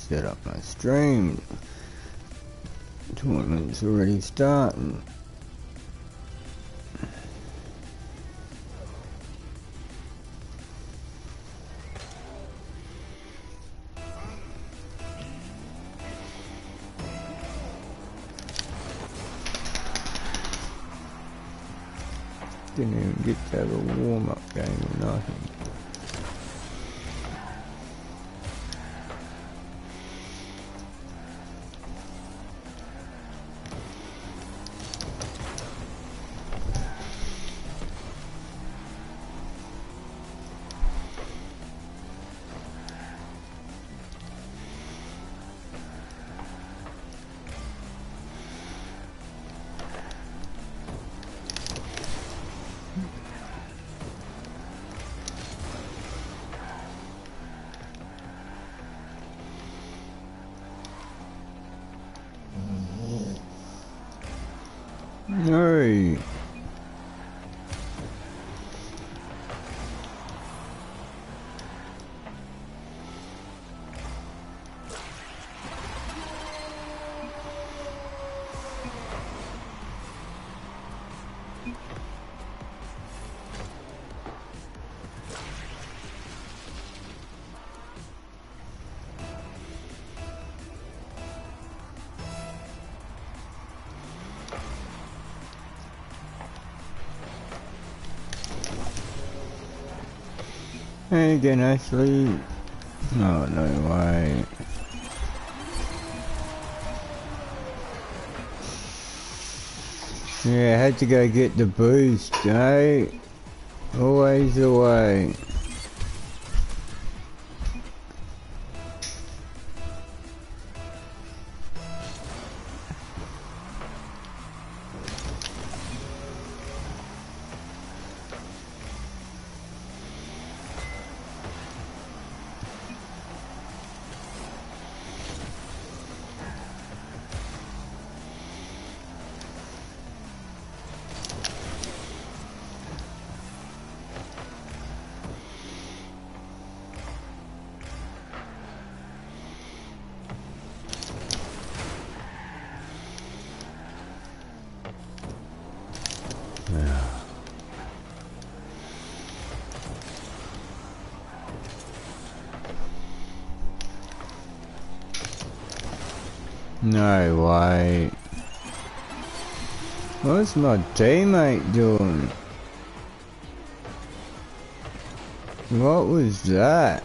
set up my stream. Tournament's already starting. Didn't even get to have a warm-up game or nothing. No. Hey again, Ashley. Oh, no way. Yeah, I had to go get the boost, eh? Always the way. No way. What's my teammate doing? What was that?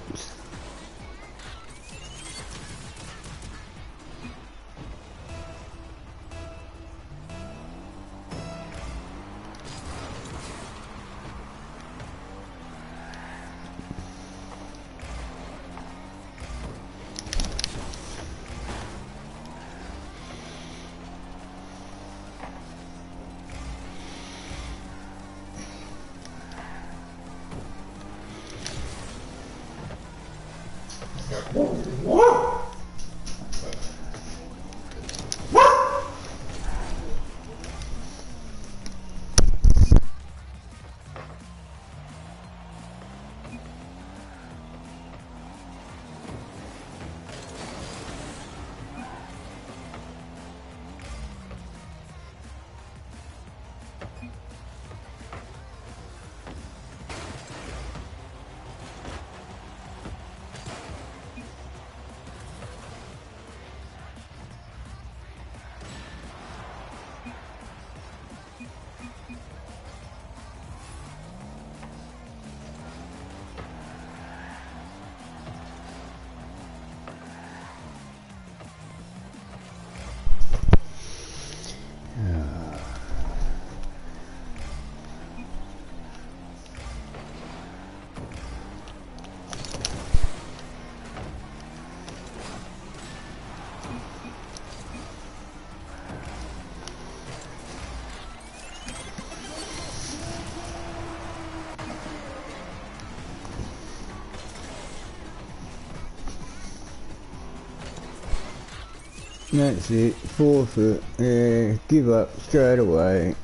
That's it, forfeit, yeah, give up straight away.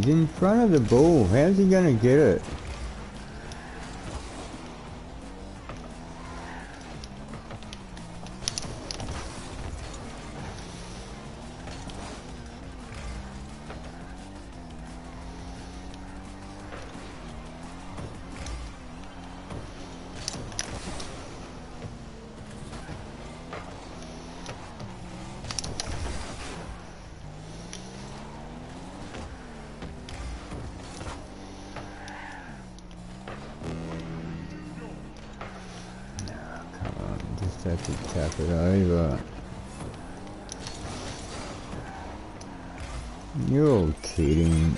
He's in front of the ball. How's he gonna get it? Have to tap it over. You're kidding.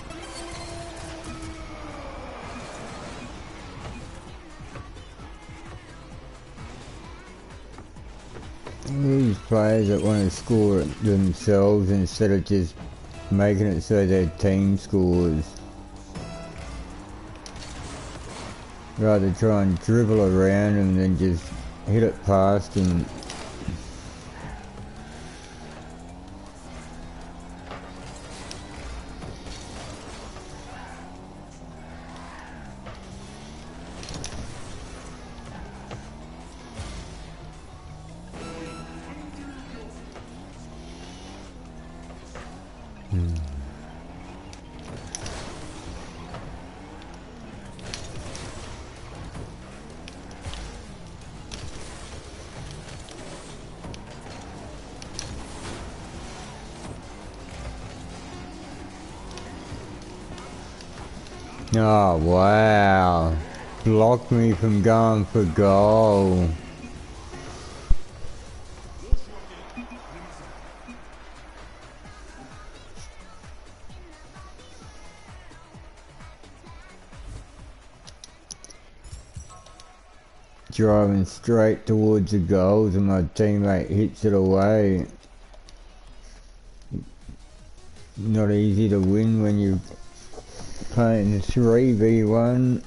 These players that want to score it themselves instead of just making it so their team scores. Rather try and dribble around and then just hit it past him. Oh wow, blocked me from going for goal. Driving straight towards the goals and my teammate hits it away. Not easy to win when you're playing 3v1.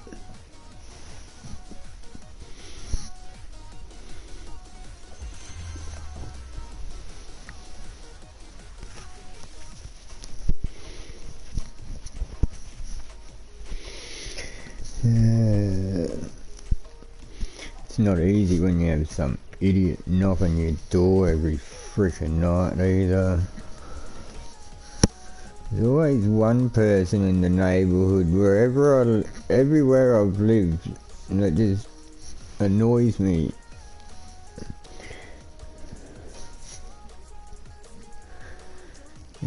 It's not easy when you have some idiot knocking your door every frickin' night either. There's always one person in the neighbourhood, everywhere I've lived, that just annoys me.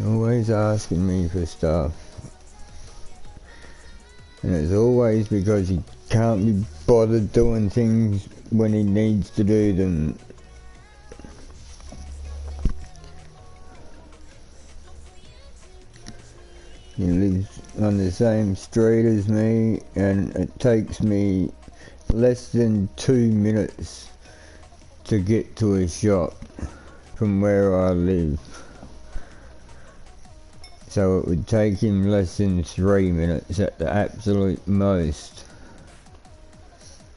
Always asking me for stuff. And it's always because he can't be bothered doing things when he needs to do them. He lives on the same street as me, and it takes me less than 2 minutes to get to a shop from where I live. So it would take him less than 3 minutes at the absolute most.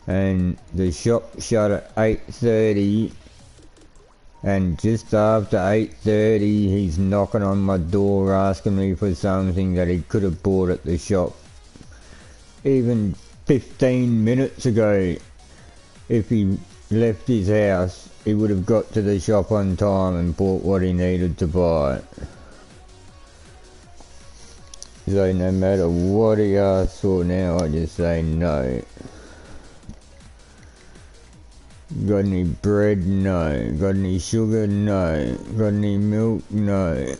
And the shop shut at 8:30. And just after 8:30, he's knocking on my door asking me for something that he could have bought at the shop even 15 minutes ago. If he left his house, he would have got to the shop on time and bought what he needed to buy. So no matter what he asks for now, I just say no. Got any bread? No. Got any sugar? No. Got any milk? No.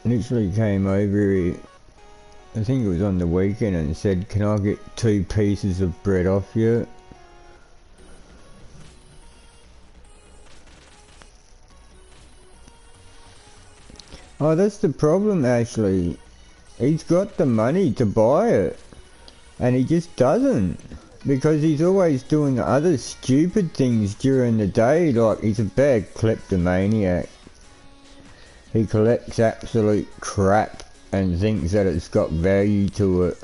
Literally came over here, I think it was on the weekend, and said, can I get 2 pieces of bread off you? Oh, that's the problem actually. He's got the money to buy it, and he just doesn't. Because he's always doing other stupid things during the day, like he's a bad kleptomaniac. He collects absolute crap and thinks that it's got value to it.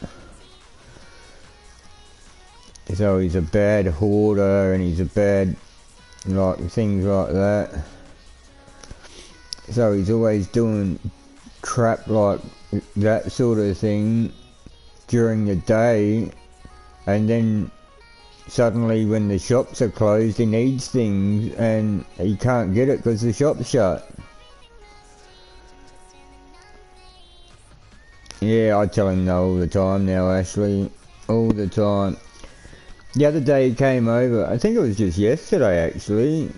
So he's a bad hoarder, and he's a bad like things like that. So he's always doing crap like that sort of thing during the day, and then suddenly when the shops are closed he needs things and he can't get it because the shop's shut. Yeah, I tell him no all the time now, Ashley. All the time. The other day he came over, I think it was just yesterday actually.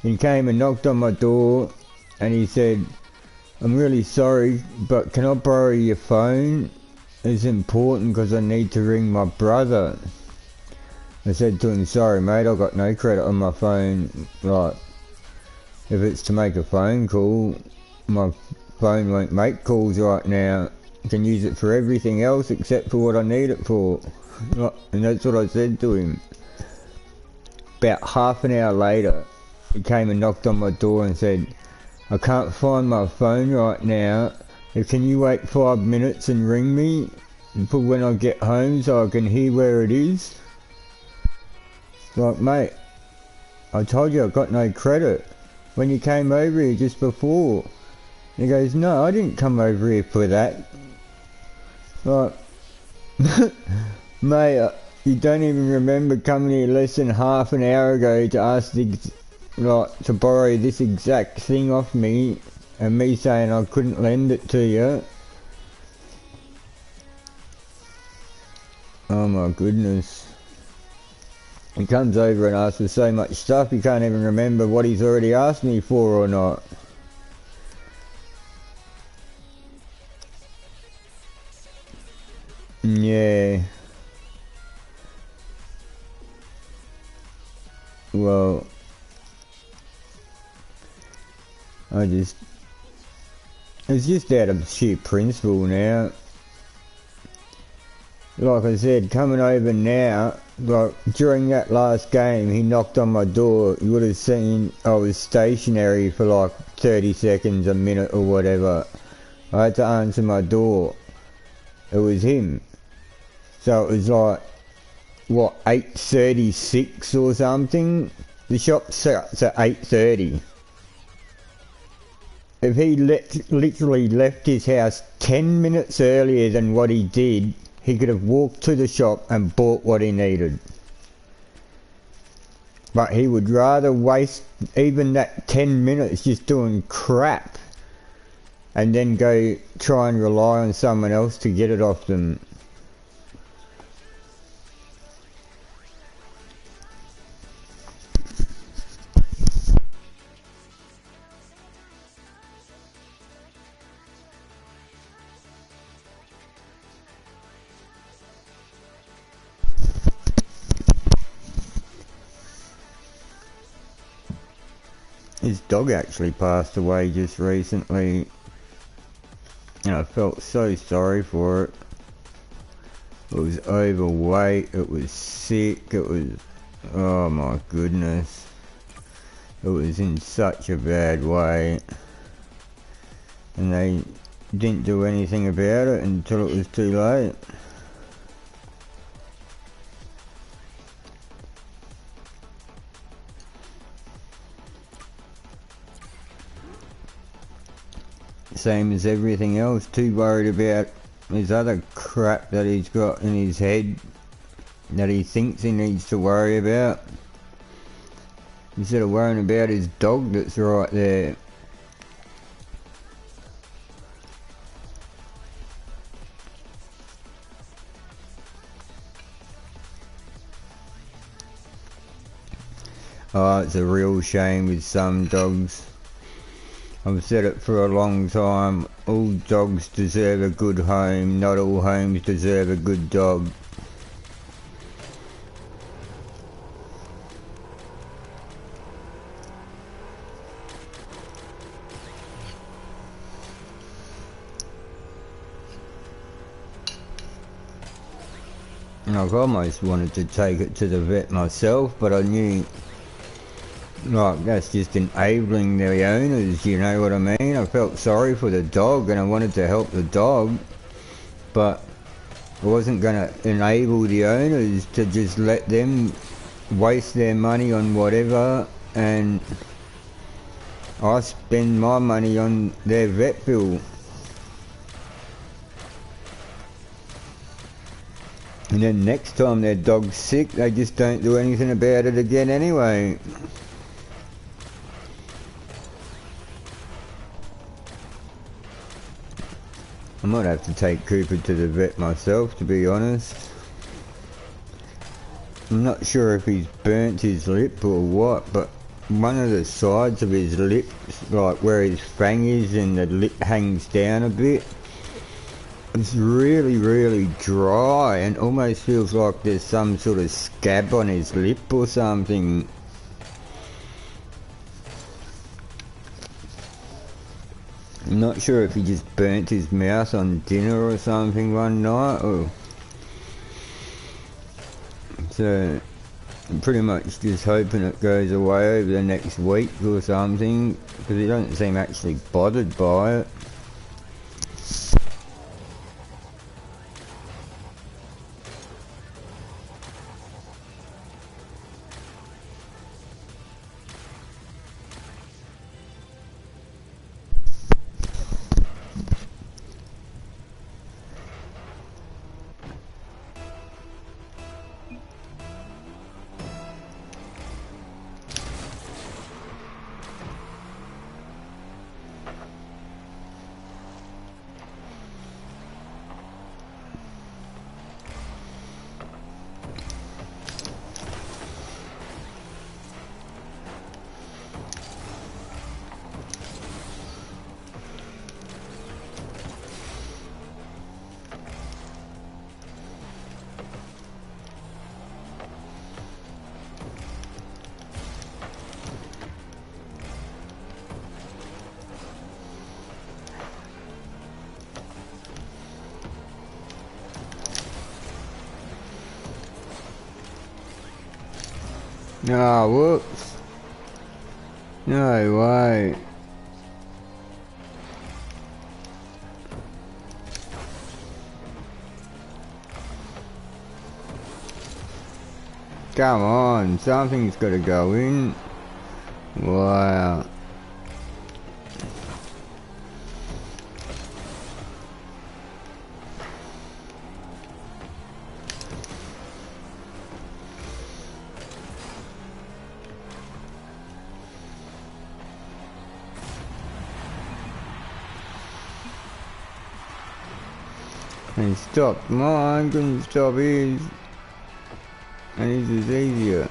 He came and knocked on my door and he said, "I'm really sorry, but can I borrow your phone? It's important because I need to ring my brother." I said to him, "Sorry mate, I've got no credit on my phone. Like, if it's to make a phone call, my phone won't make calls right now. I can use it for everything else except for what I need it for." And that's what I said to him. About half an hour later, he came and knocked on my door and said, "I can't find my phone right now. Can you wait 5 minutes and ring me for when I get home so I can hear where it is?" Like, mate, I told you I've got no credit. When you came over here just before. And he goes, "No, I didn't come over here for that." Like, mate, you don't even remember coming here less than half an hour ago to ask to borrow this exact thing off me, and me saying I couldn't lend it to you. Oh my goodness. He comes over and asks for so much stuff he can't even remember what he's already asked me for or not. Yeah. Well, it's just out of sheer principle now. Like I said, coming over now, like during that last game, he knocked on my door. You would have seen I was stationary for like 30 seconds, a minute or whatever. I had to answer my door. It was him. So it was like, what, 8:36 or something? The shop shuts at 8:30. If he literally left his house 10 minutes earlier than what he did, he could have walked to the shop and bought what he needed. But he would rather waste even that 10 minutes just doing crap and then go try and rely on someone else to get it off them. His dog actually passed away just recently, and I felt so sorry for it. It was overweight, it was sick, it was, oh my goodness, it was in such a bad way, and they didn't do anything about it until it was too late. Same as everything else, too worried about his other crap that he's got in his head that he thinks he needs to worry about, instead of worrying about his dog that's right there. Oh, it's a real shame with some dogs. I've said it for a long time, all dogs deserve a good home, not all homes deserve a good dog. And I've almost wanted to take it to the vet myself, but I knew, like, that's just enabling the owners, you know what I mean? I felt sorry for the dog and I wanted to help the dog, but I wasn't going to enable the owners to just let them waste their money on whatever, and I spend my money on their vet bill. And then next time their dog's sick, they just don't do anything about it again anyway. I might have to take Cooper to the vet myself, to be honest. I'm not sure if he's burnt his lip or what, but one of the sides of his lip, like where his fang is and the lip hangs down a bit, it's really, really dry and almost feels like there's some sort of scab on his lip or something. I'm not sure if he just burnt his mouth on dinner or something one night, or... So, I'm pretty much just hoping it goes away over the next week or something, because he doesn't seem actually bothered by it. Oh, whoops. No way. Come on, something's got to go in. Wow. And stop mine, couldn't stop his. And his is easier.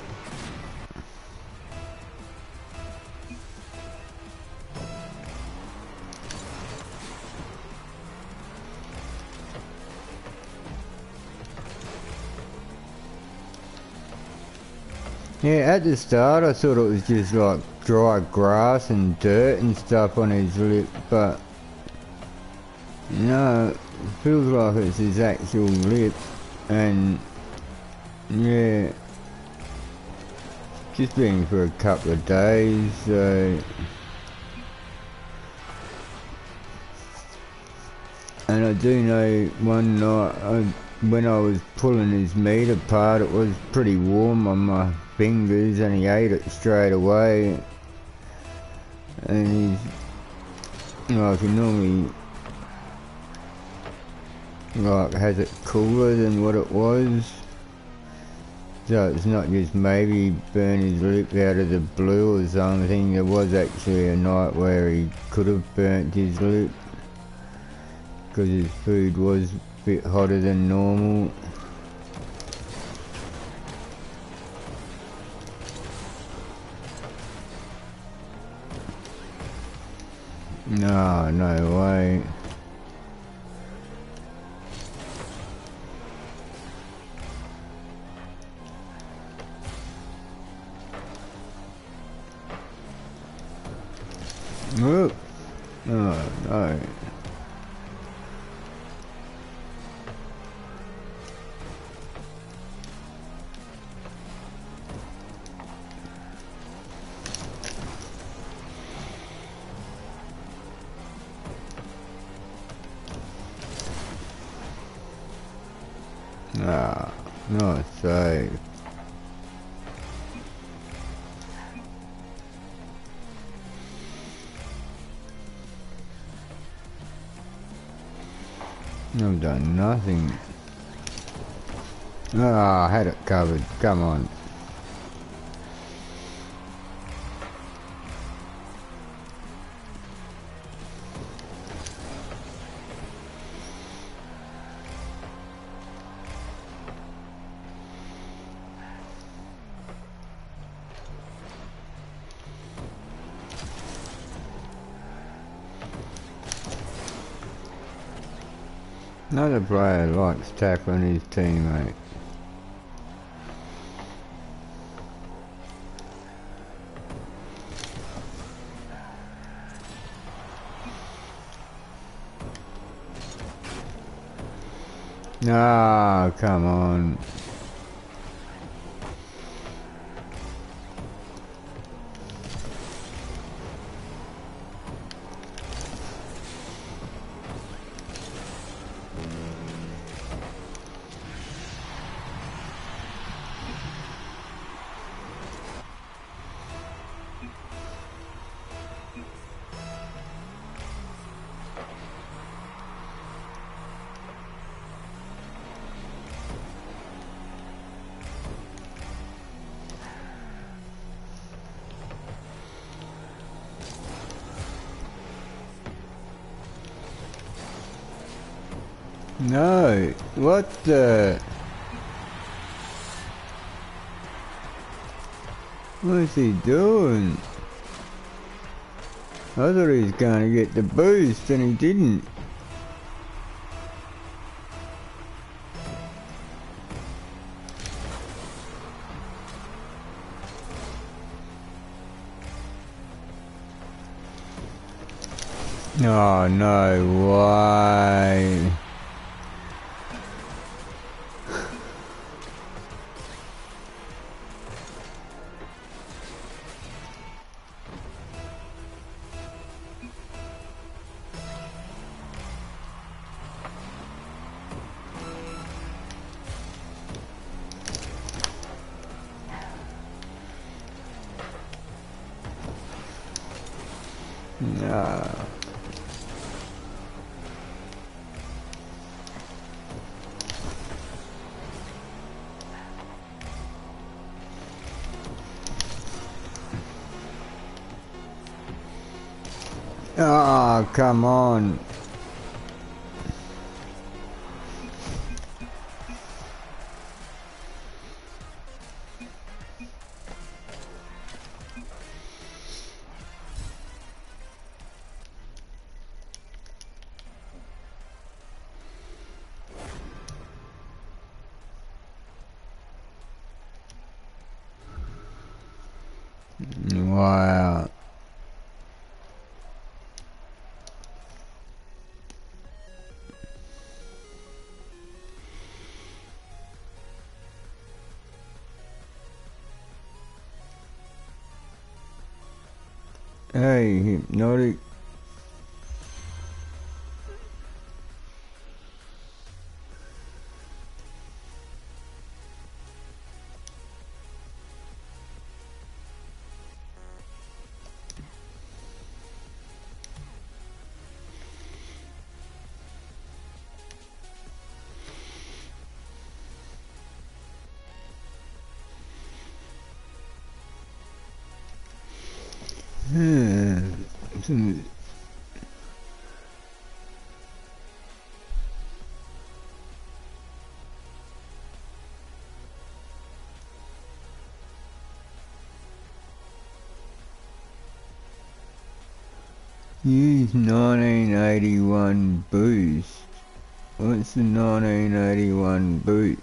Yeah, at the start I thought it was just like dry grass and dirt and stuff on his lip, but no, it feels like it's his actual lip. And yeah, just been for a couple of days, so... And I do know one night, when I was pulling his meat apart, it was pretty warm on my fingers and he ate it straight away. And he's, like, he normally, like, has it cooler than what it was. So it's not just maybe burn his lip out of the blue or something. There was actually a night where he could have burnt his lip because his food was a bit hotter than normal. No, no way. Whoop. Oh, no. Ah, not safe. I've done nothing. Ah, I had it covered. Come on. Another player likes tackling his teammate. Ah, come on. No, what the? What's he doing? I thought he was going to get the boost and he didn't. Oh, no way. No. Oh, come on. Wow. Hey, hypnotic. Use 1981 boost. What's the 1981 boost?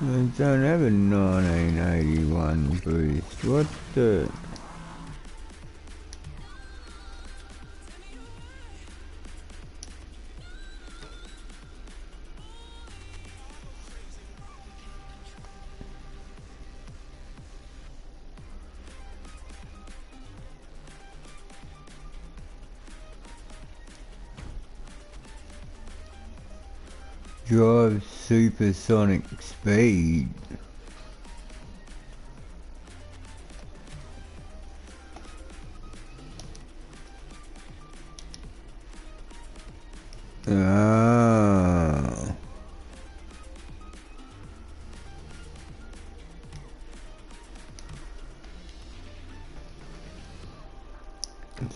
I don't have a 1981 boost. What the? Drive supersonic speed. Ah.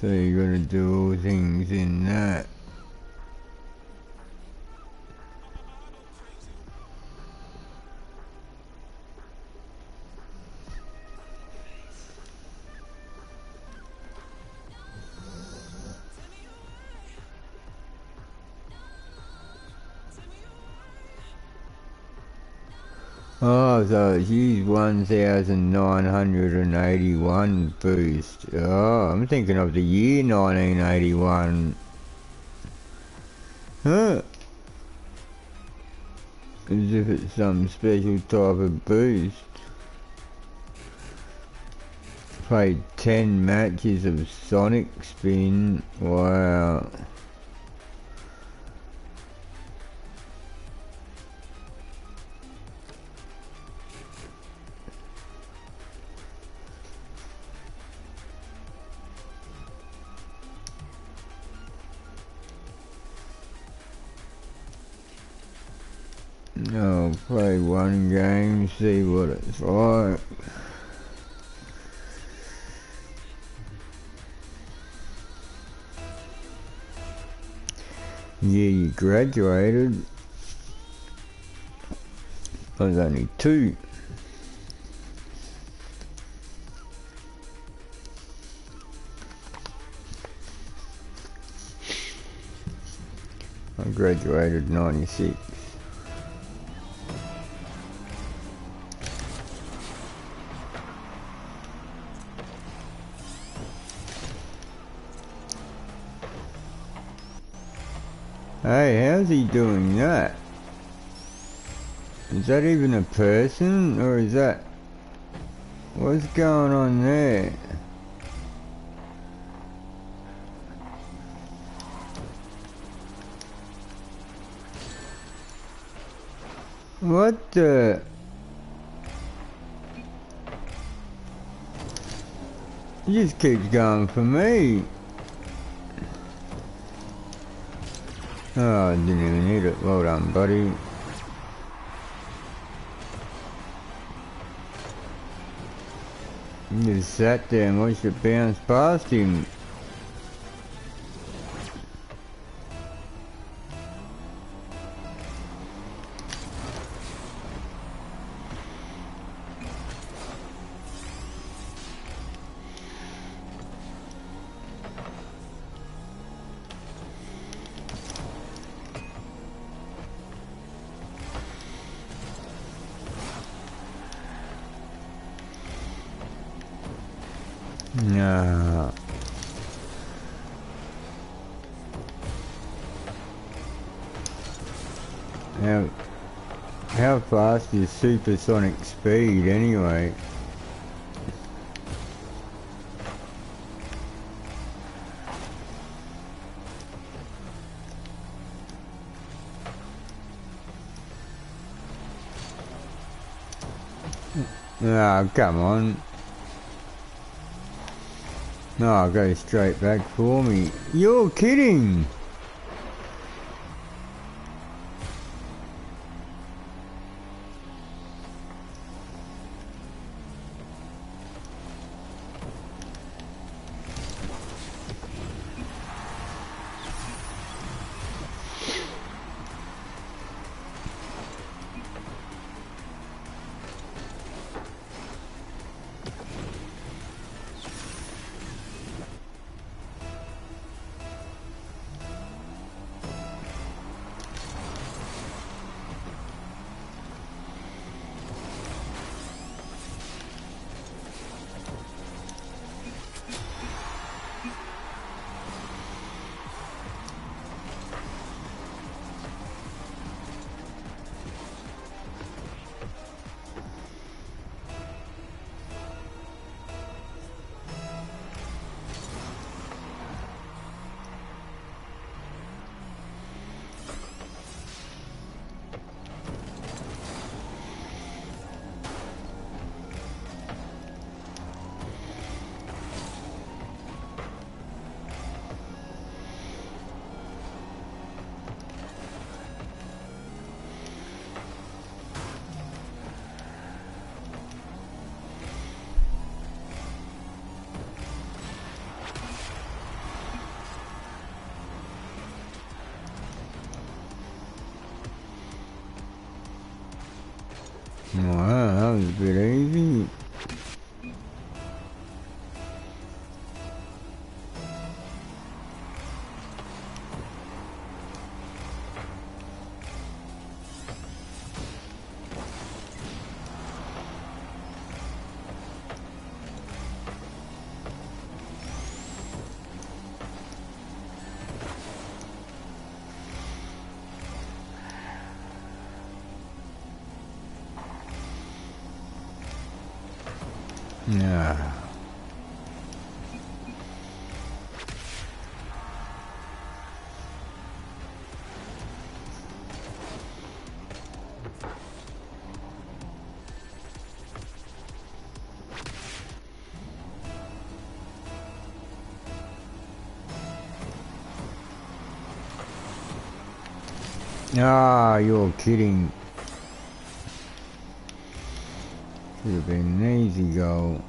So you gotta do all things in that. Oh, so it's used 1981 boost. Oh, I'm thinking of the year 1981. Huh? As if it's some special type of boost. Played 10 matches of Sonic Spin. Wow. I'll play one game, see what it's like. Yeah, you graduated. I was only 2. I graduated 96. Hey, how's he doing that? Is that even a person, or is that... What's going on there? What the... He just keeps going for me. Oh, I didn't even need it. Well done, buddy. You just sat there and watched it bounce past him. Nah. How fast is supersonic speed anyway? Ah, come on. No, go straight back for me. You're kidding! Wow, that was a bit easy. Yeah. Ah, you're kidding. Should have been an easy goal.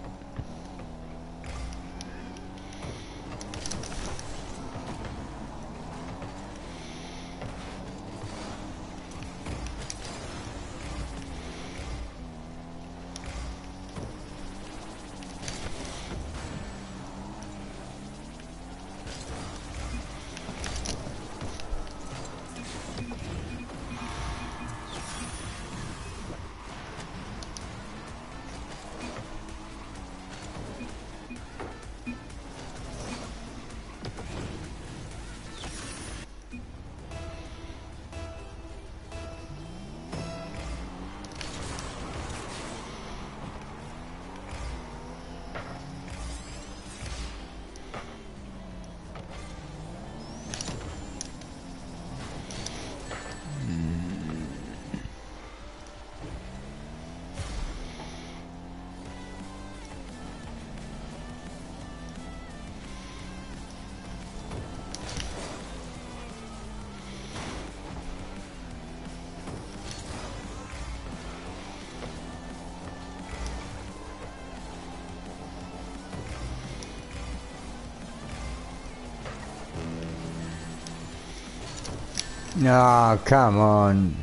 Ah, come on.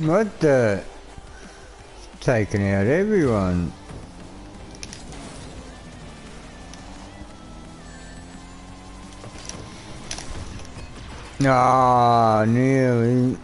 What the? Taking out everyone. Ah, nearly.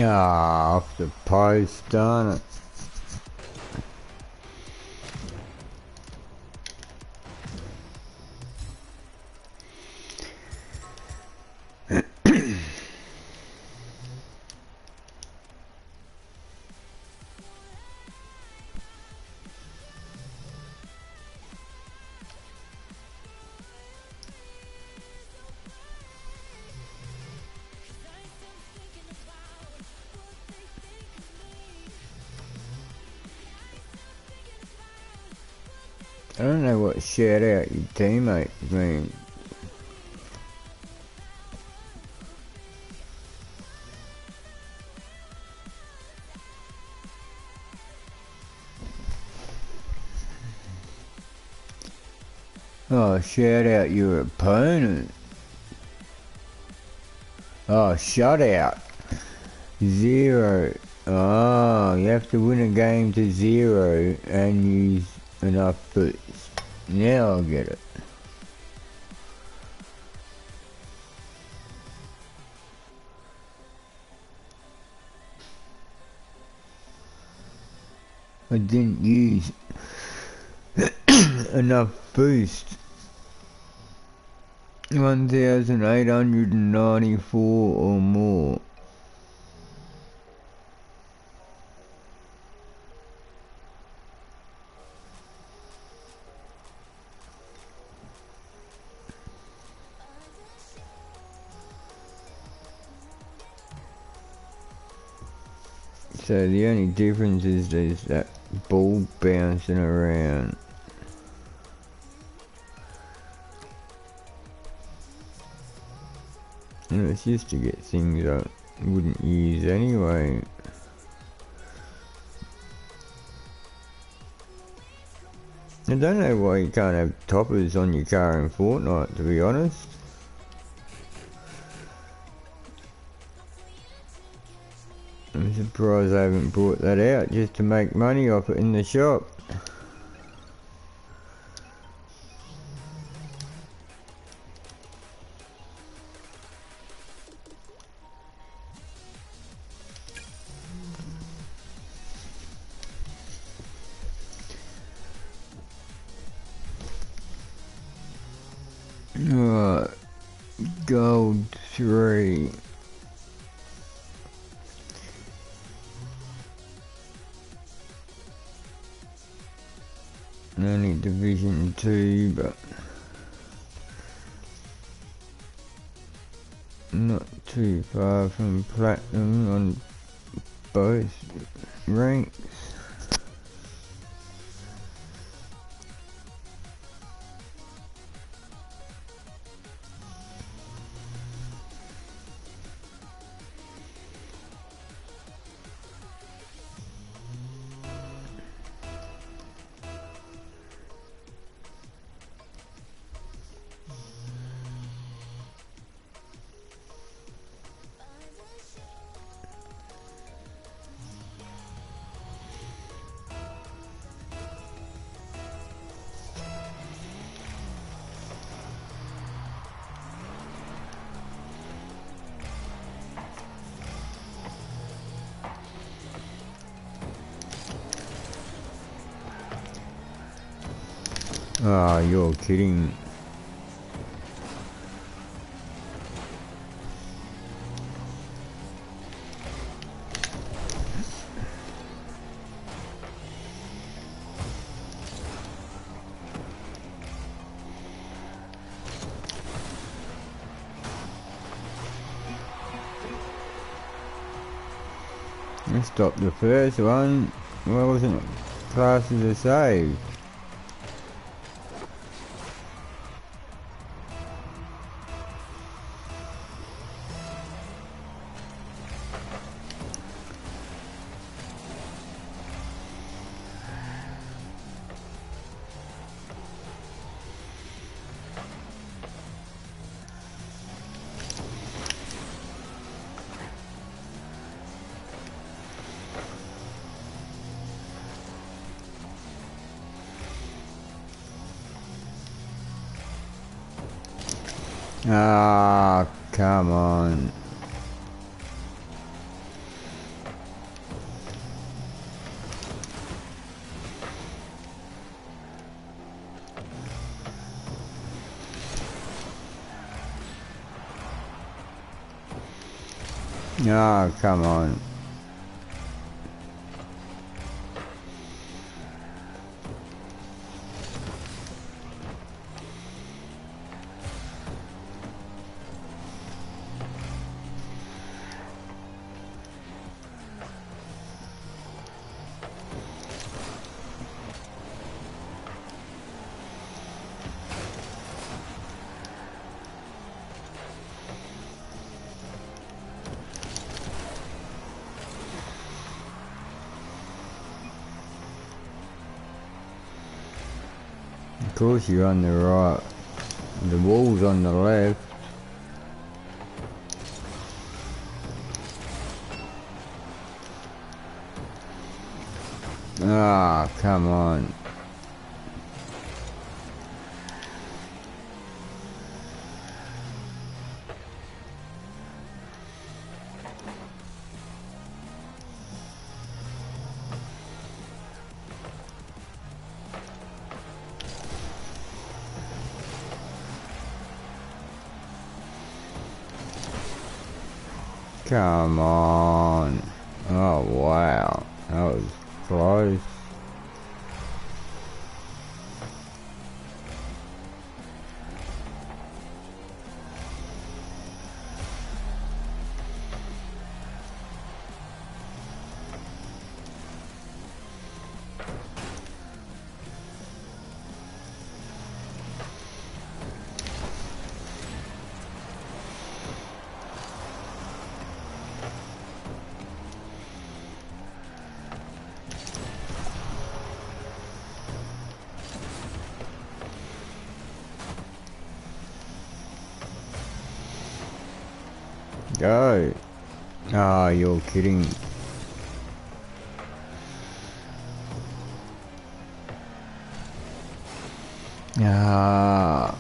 Ah, off the post, darn it. I don't know what shout out your teammate means. Oh, shout out your opponent. Oh, shutout. 0. Oh, you have to win a game to 0 and use enough boost. Now I'll get it. I didn't use enough boost. 1,894 or more. So the only difference is there's that ball bouncing around. And it's just to get things I wouldn't use anyway. I don't know why you can't have toppers on your car in Fortnite, to be honest. I'm surprised they haven't brought that out just to make money off it in the shop. Alright, gold 3. Only division 2, but not too far from platinum on both ranks. Ah, you're kidding. I stopped the first one. Why wasn't it classed as a save? Ah, come on. Ah, come on. Of course you're on the right. The wall's on the left. Ah, come on. Come on. Oh wow. That was close. Go. Ah, you're kidding. Ah.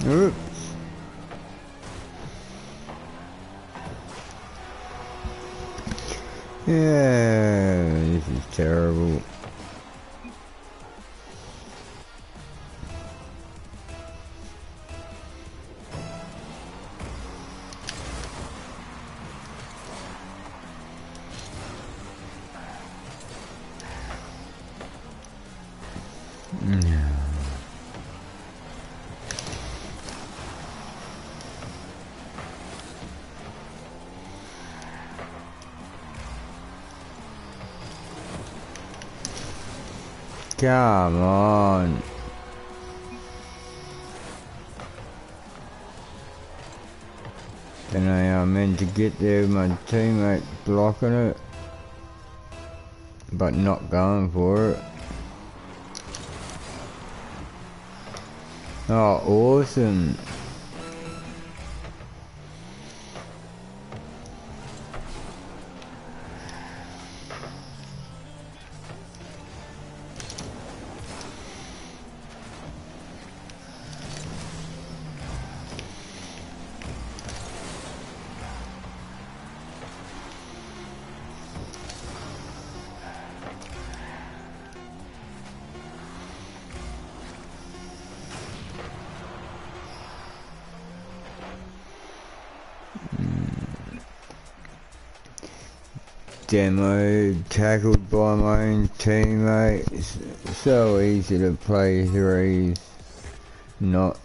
Oops. Yeah, this is terrible. Come on. Then I am meant to get there with my teammate blocking it, but not going for it. Oh, awesome. Demo tackled by my own teammate. It's so easy to play threes. Not.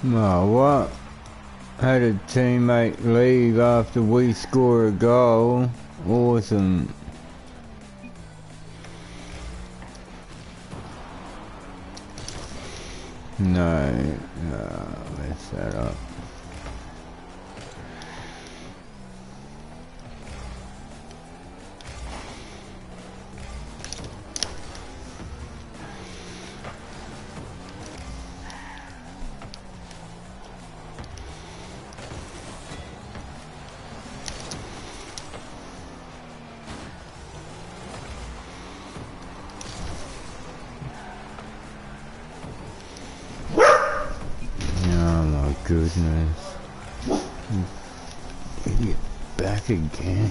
Oh, what? Had a teammate leave after we score a goal. Awesome. No, mess that up. Goodness. Idiot back again.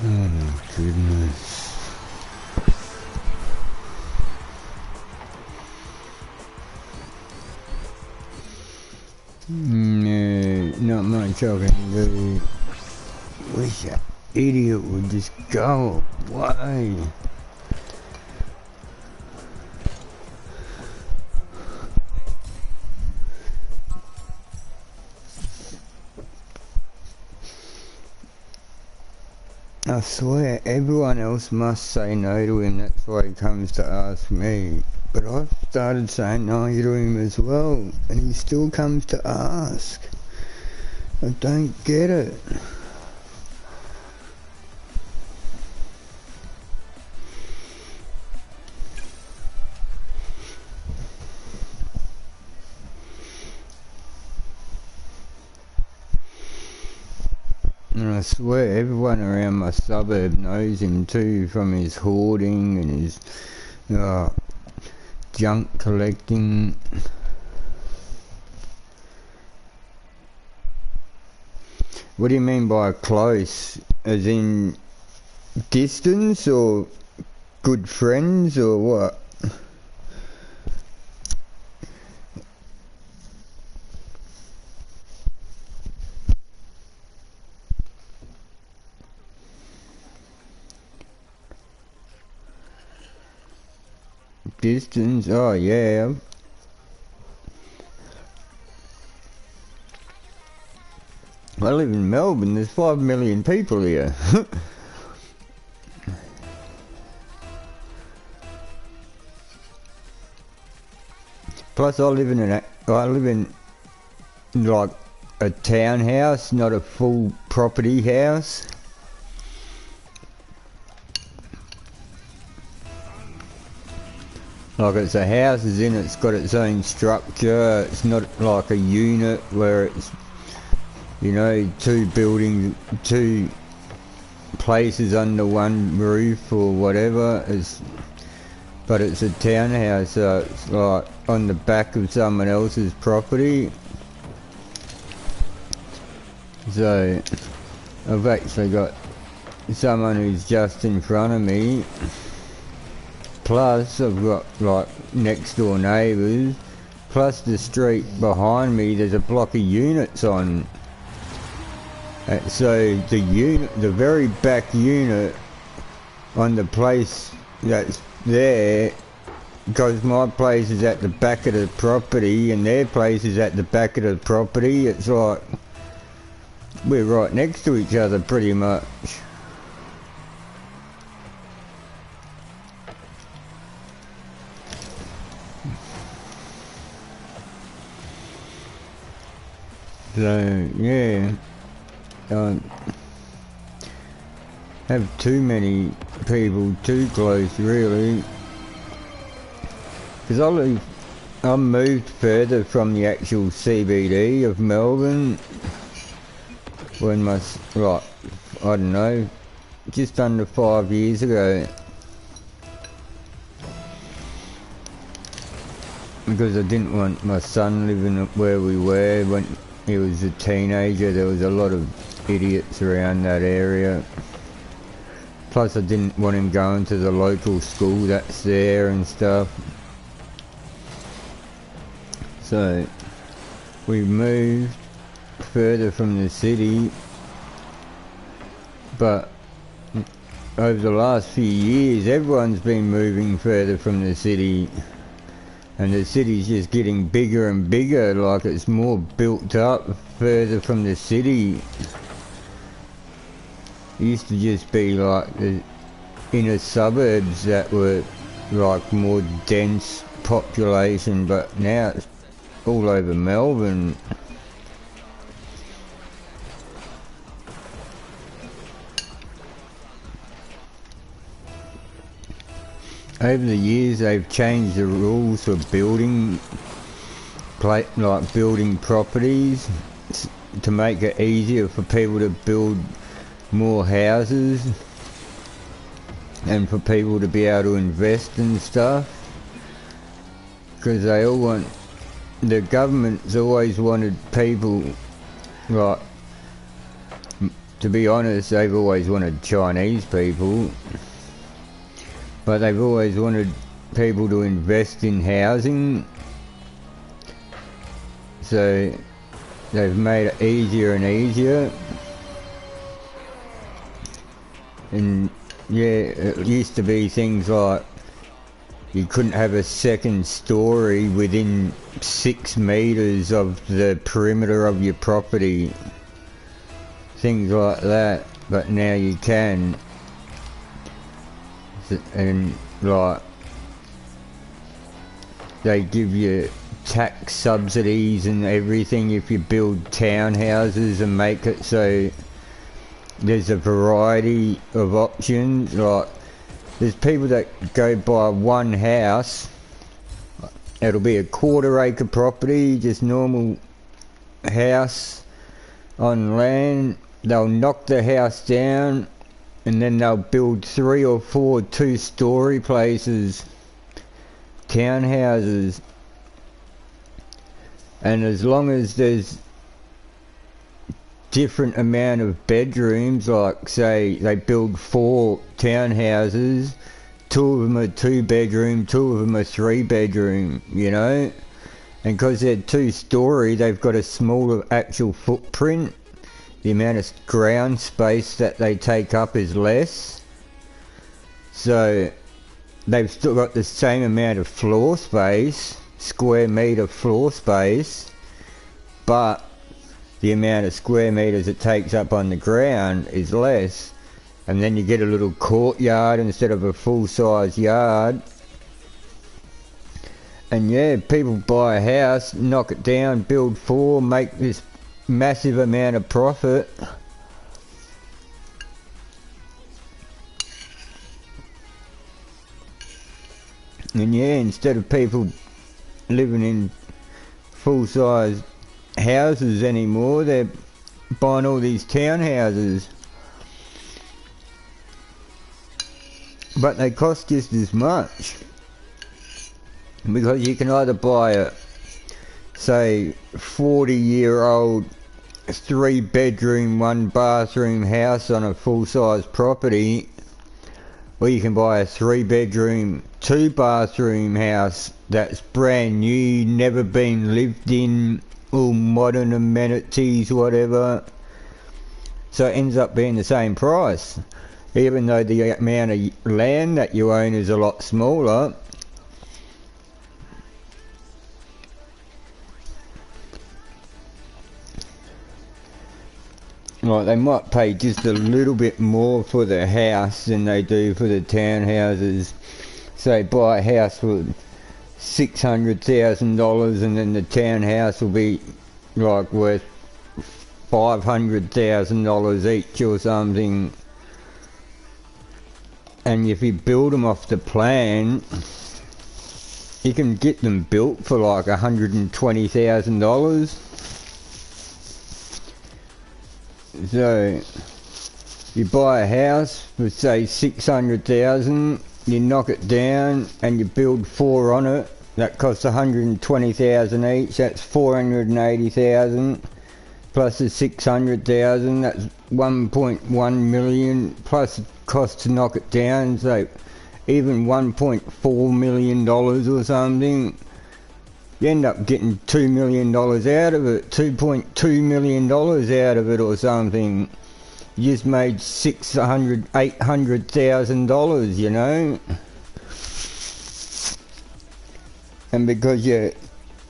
Oh my goodness. No, not much I can do. Wish that idiot would just go away. I swear, everyone else must say no to him, that's why he comes to ask me. But I've started saying no to him as well, and he still comes to ask. I don't get it. And I swear everyone around my suburb knows him too, from his hoarding and his junk collecting. What do you mean by close? As in distance or good friends or what? Distance? Oh yeah. I live in Melbourne, there's 5 million people here. Plus I live in like a townhouse, not a full property house. Like it's a house is in, it's got its own structure, it's not like a unit where it's, you know, two buildings, two places under one roof or whatever. But it's a townhouse, so it's like on the back of someone else's property. So I've actually got someone who's just in front of me. Plus I've got like next door neighbours, plus the street behind me there's a block of units on. So the very back unit on the place that's there, because my place is at the back of the property and their place is at the back of the property, it's like we're right next to each other pretty much. So yeah, don't have too many people too close really, because I moved further from the actual CBD of Melbourne when my, like, I don't know, just under 5 years ago. Because I didn't want my son living where we were when he was a teenager. There was a lot of idiots around that area. Plus I didn't want him going to the local school that's there and stuff. So we moved further from the city, but over the last few years everyone's been moving further from the city, and the city's just getting bigger and bigger, like it's more built up further from the city. It used to just be like the inner suburbs that were like more dense population, but now it's all over Melbourne. Over the years they've changed the rules for building, like building properties, to make it easier for people to build more houses and for people to be able to invest and stuff, because they all want, the government's always wanted people, like, to be honest, they've always wanted Chinese people, but they've always wanted people to invest in housing, so they've made it easier and easier. And yeah, it used to be things like you couldn't have a second story within 6 meters of the perimeter of your property, things like that, but now you can. And like, they give you tax subsidies and everything if you build townhouses and make it so there's a variety of options. Like, there's people that go buy one house, it'll be a 1/4 acre property, just normal house on land. They'll knock the house down and then they'll build 3 or 4 2-story places, townhouses, and as long as there's different amount of bedrooms, like say they build 4 townhouses, 2 of them are 2-bedroom, 2 of them are 3-bedroom, you know, and because they're 2-story they've got a smaller actual footprint, the amount of ground space that they take up is less, so they've still got the same amount of floor space, square meter floor space, but the amount of square meters it takes up on the ground is less, and then you get a little courtyard instead of a full-size yard. And yeah, people buy a house, knock it down, build 4, make this massive amount of profit. And yeah, instead of people living in full-size houses anymore, they're buying all these townhouses, but they cost just as much, because you can either buy a, say, 40-year-old 3-bedroom 1-bathroom house on a full-size property, or you can buy a 3-bedroom 2-bathroom house that's brand new, never been lived in, all modern amenities, whatever. So it ends up being the same price, even though the amount of land that you own is a lot smaller. Like, they might pay just a little bit more for the house than they do for the townhouses. Say buy a house for $600,000 and then the townhouse will be like worth $500,000 each or something. And if you build them off the plan, You can get them built for like $120,000. So you buy a house for say 600,000, you knock it down and you build 4 on it. That costs 120,000 each. That's 480,000 plus the 600,000. That's 1.1 million plus the cost to knock it down. So even $1.4 million or something. You end up getting $2 million out of it, $2.2 million out of it or something. You just made $800,000, you know. And because you're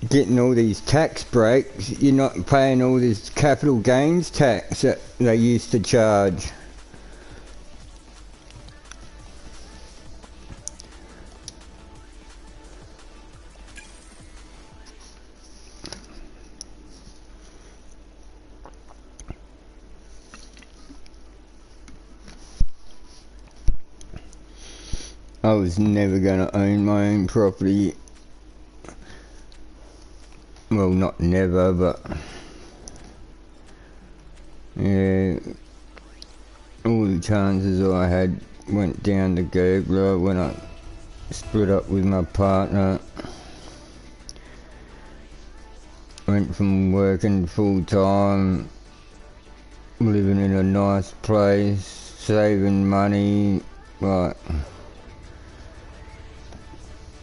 getting all these tax breaks, you're not paying all this capital gains tax that they used to charge. I was never going to own my own property. Well, not never, but yeah, all the chances I had went down the gurgler when I split up with my partner. Went from working full time, living in a nice place, saving money, like,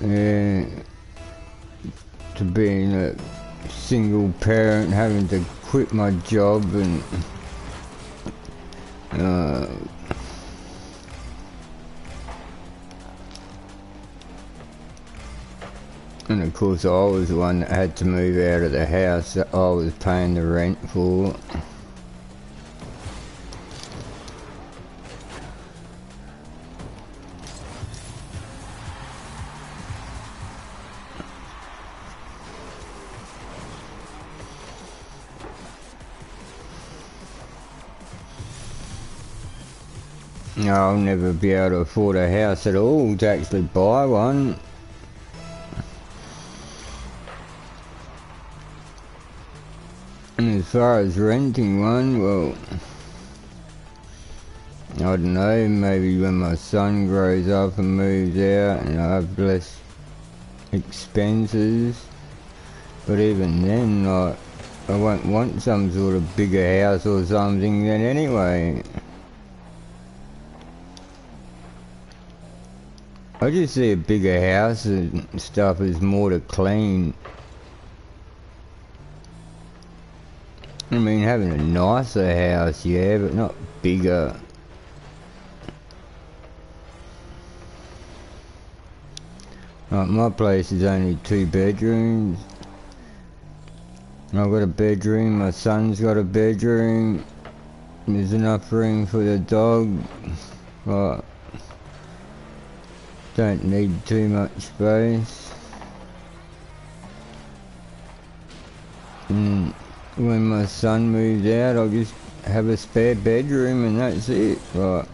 yeah, to being a single parent, having to quit my job and of course I was the one that had to move out of the house that I was paying the rent for. I'll never be able to afford a house at all to actually buy one. And as far as renting one, well, I don't know, maybe when my son grows up and moves out and I have less expenses. But even then, like, I won't want some sort of bigger house or something then anyway. I just see a bigger house and stuff as more to clean. I mean, having a nicer house, yeah, but not bigger. Like, my place is only 2 bedrooms. I've got a bedroom, my son's got a bedroom. There's enough room for the dog. Like, don't need too much space. And when my son moves out, I'll just have a spare bedroom and that's it. Right.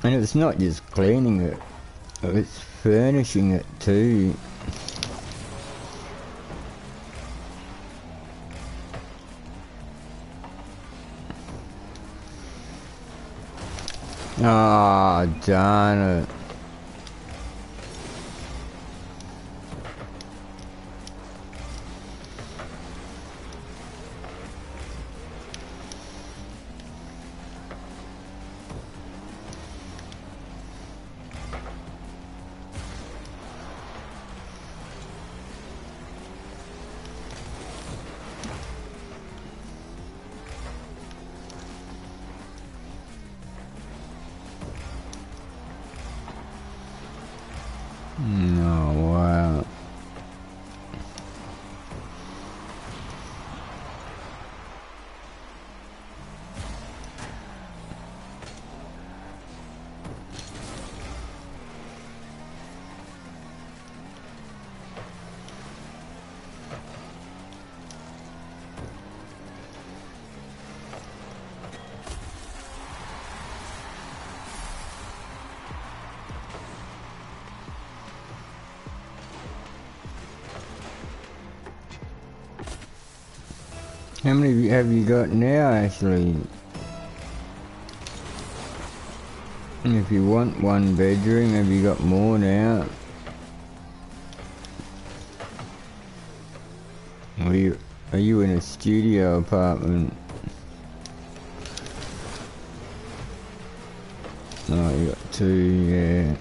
And it's not just cleaning it, it's furnishing it too. Ah, darn it. Oh, wow. How many have you got now, actually? And if you want one bedroom, have you got more now? Are you in a studio apartment? Oh, you got two, yeah.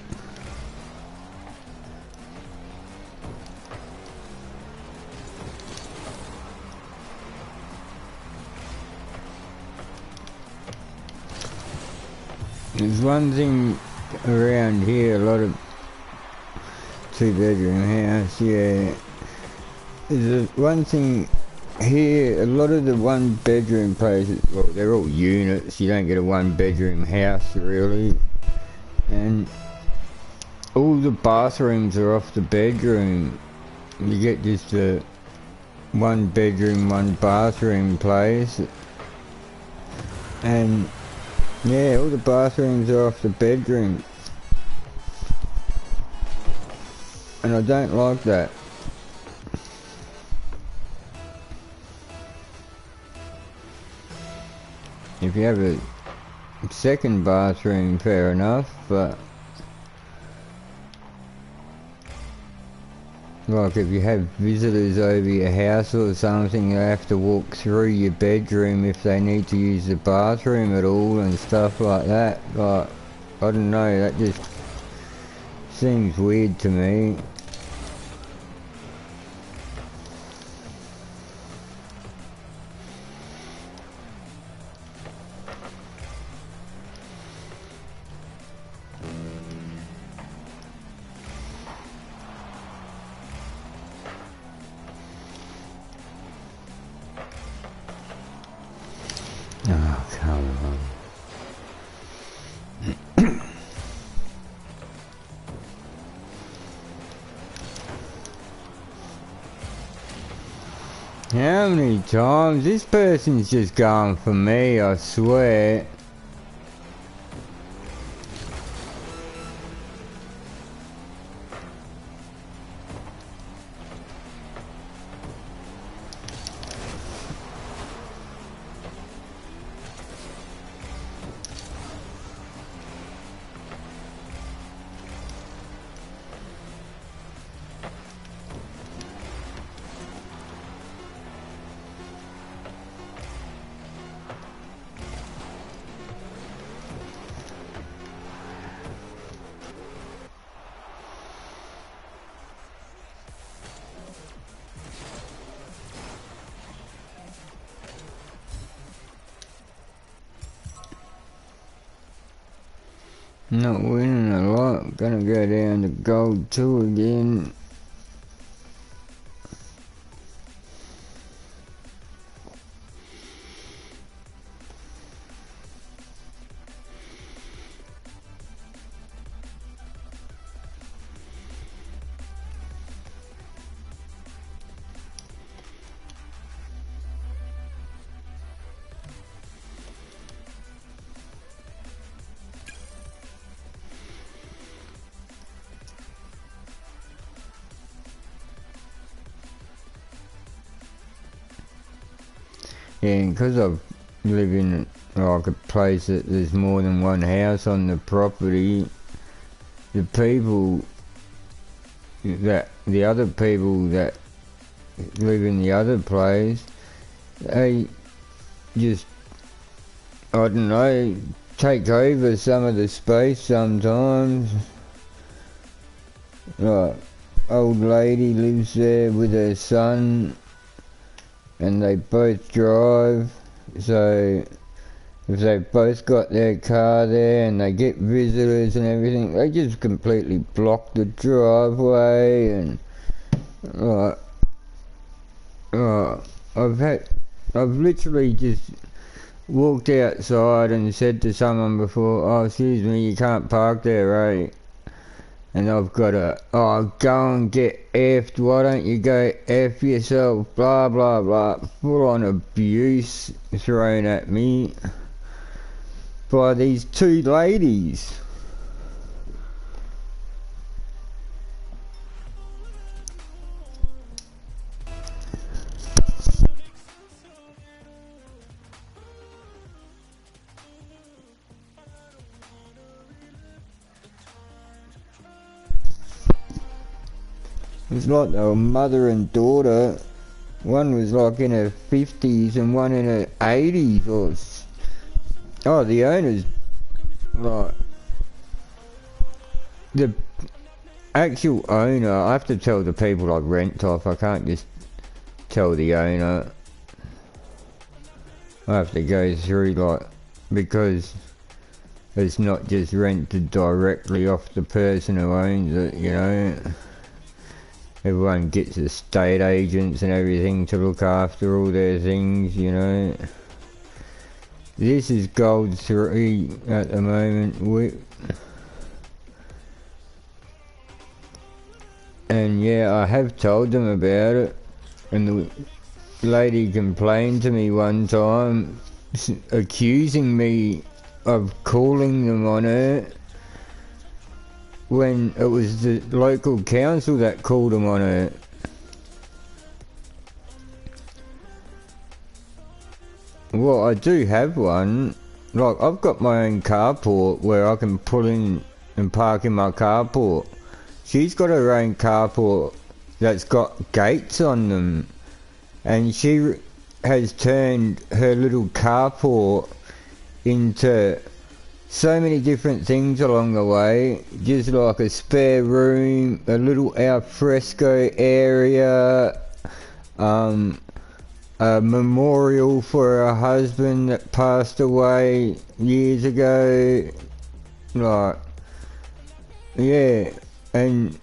There's one thing around here, a lot of two-bedroom house, yeah. There's one thing here, a lot of the one-bedroom places, well, they're all units, you don't get a one-bedroom house, really. And all the bathrooms are off the bedroom. You get just a one-bedroom, one-bathroom place. And yeah, all the bathrooms are off the bedroom. And I don't like that. If you have a second bathroom, fair enough, but like if you have visitors over your house or something, they have to walk through your bedroom if they need to use the bathroom at all and stuff like that. Like, I don't know, that just seems weird to me. Oh, come on. How many times? This person's just going for me, I swear. Not winning a lot. Gonna go down to gold 2 again. Yeah, because I live in like a place that there's more than one house on the property, the other people that live in the other place, they just, I don't know, take over some of the space sometimes. Like, old lady lives there with her son, and they both drive, so if they've both got their car there and they get visitors and everything, they just completely block the driveway. And I've literally just walked outside and said to someone before, oh, excuse me, you can't park there, right? And I've got to, oh, go and get effed, why don't you go F yourself, blah, blah, blah. Full on abuse thrown at me by these two ladies. It's like a mother and daughter. One was like in her 50s and one in her 80s. Oh, the owner's like the actual owner. I have to tell the people I rent off. I can't just tell the owner. I have to go through like, because it's not just rented directly off the person who owns it, you know. Everyone gets estate agents and everything to look after all their things, you know. This is gold 3 at the moment. And yeah, I have told them about it. And the lady complained to me one time, accusing me of calling them on her, when it was the local council that called them on her. Well, I do have one. Like, I've got my own carport where I can pull in and park in my carport. She's got her own carport that's got gates on them. And she has turned her little carport into so many different things along the way, just like a spare room, a little alfresco area, a memorial for her husband that passed away years ago, like, yeah, and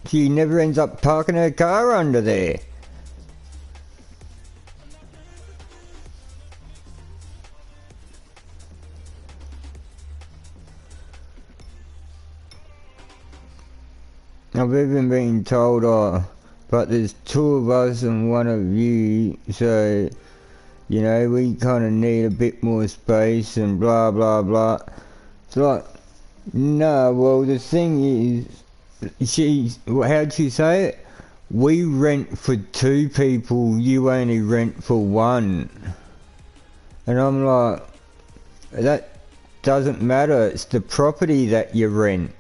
she never ends up parking her car under there. I've even been told, oh, but there's 2 of us and 1 of you, so, you know, we kind of need a bit more space and blah blah blah. It's like, no, well, the thing is, how'd she say it? We rent for 2 people, you only rent for 1. And I'm like, that doesn't matter, it's the property that you rent.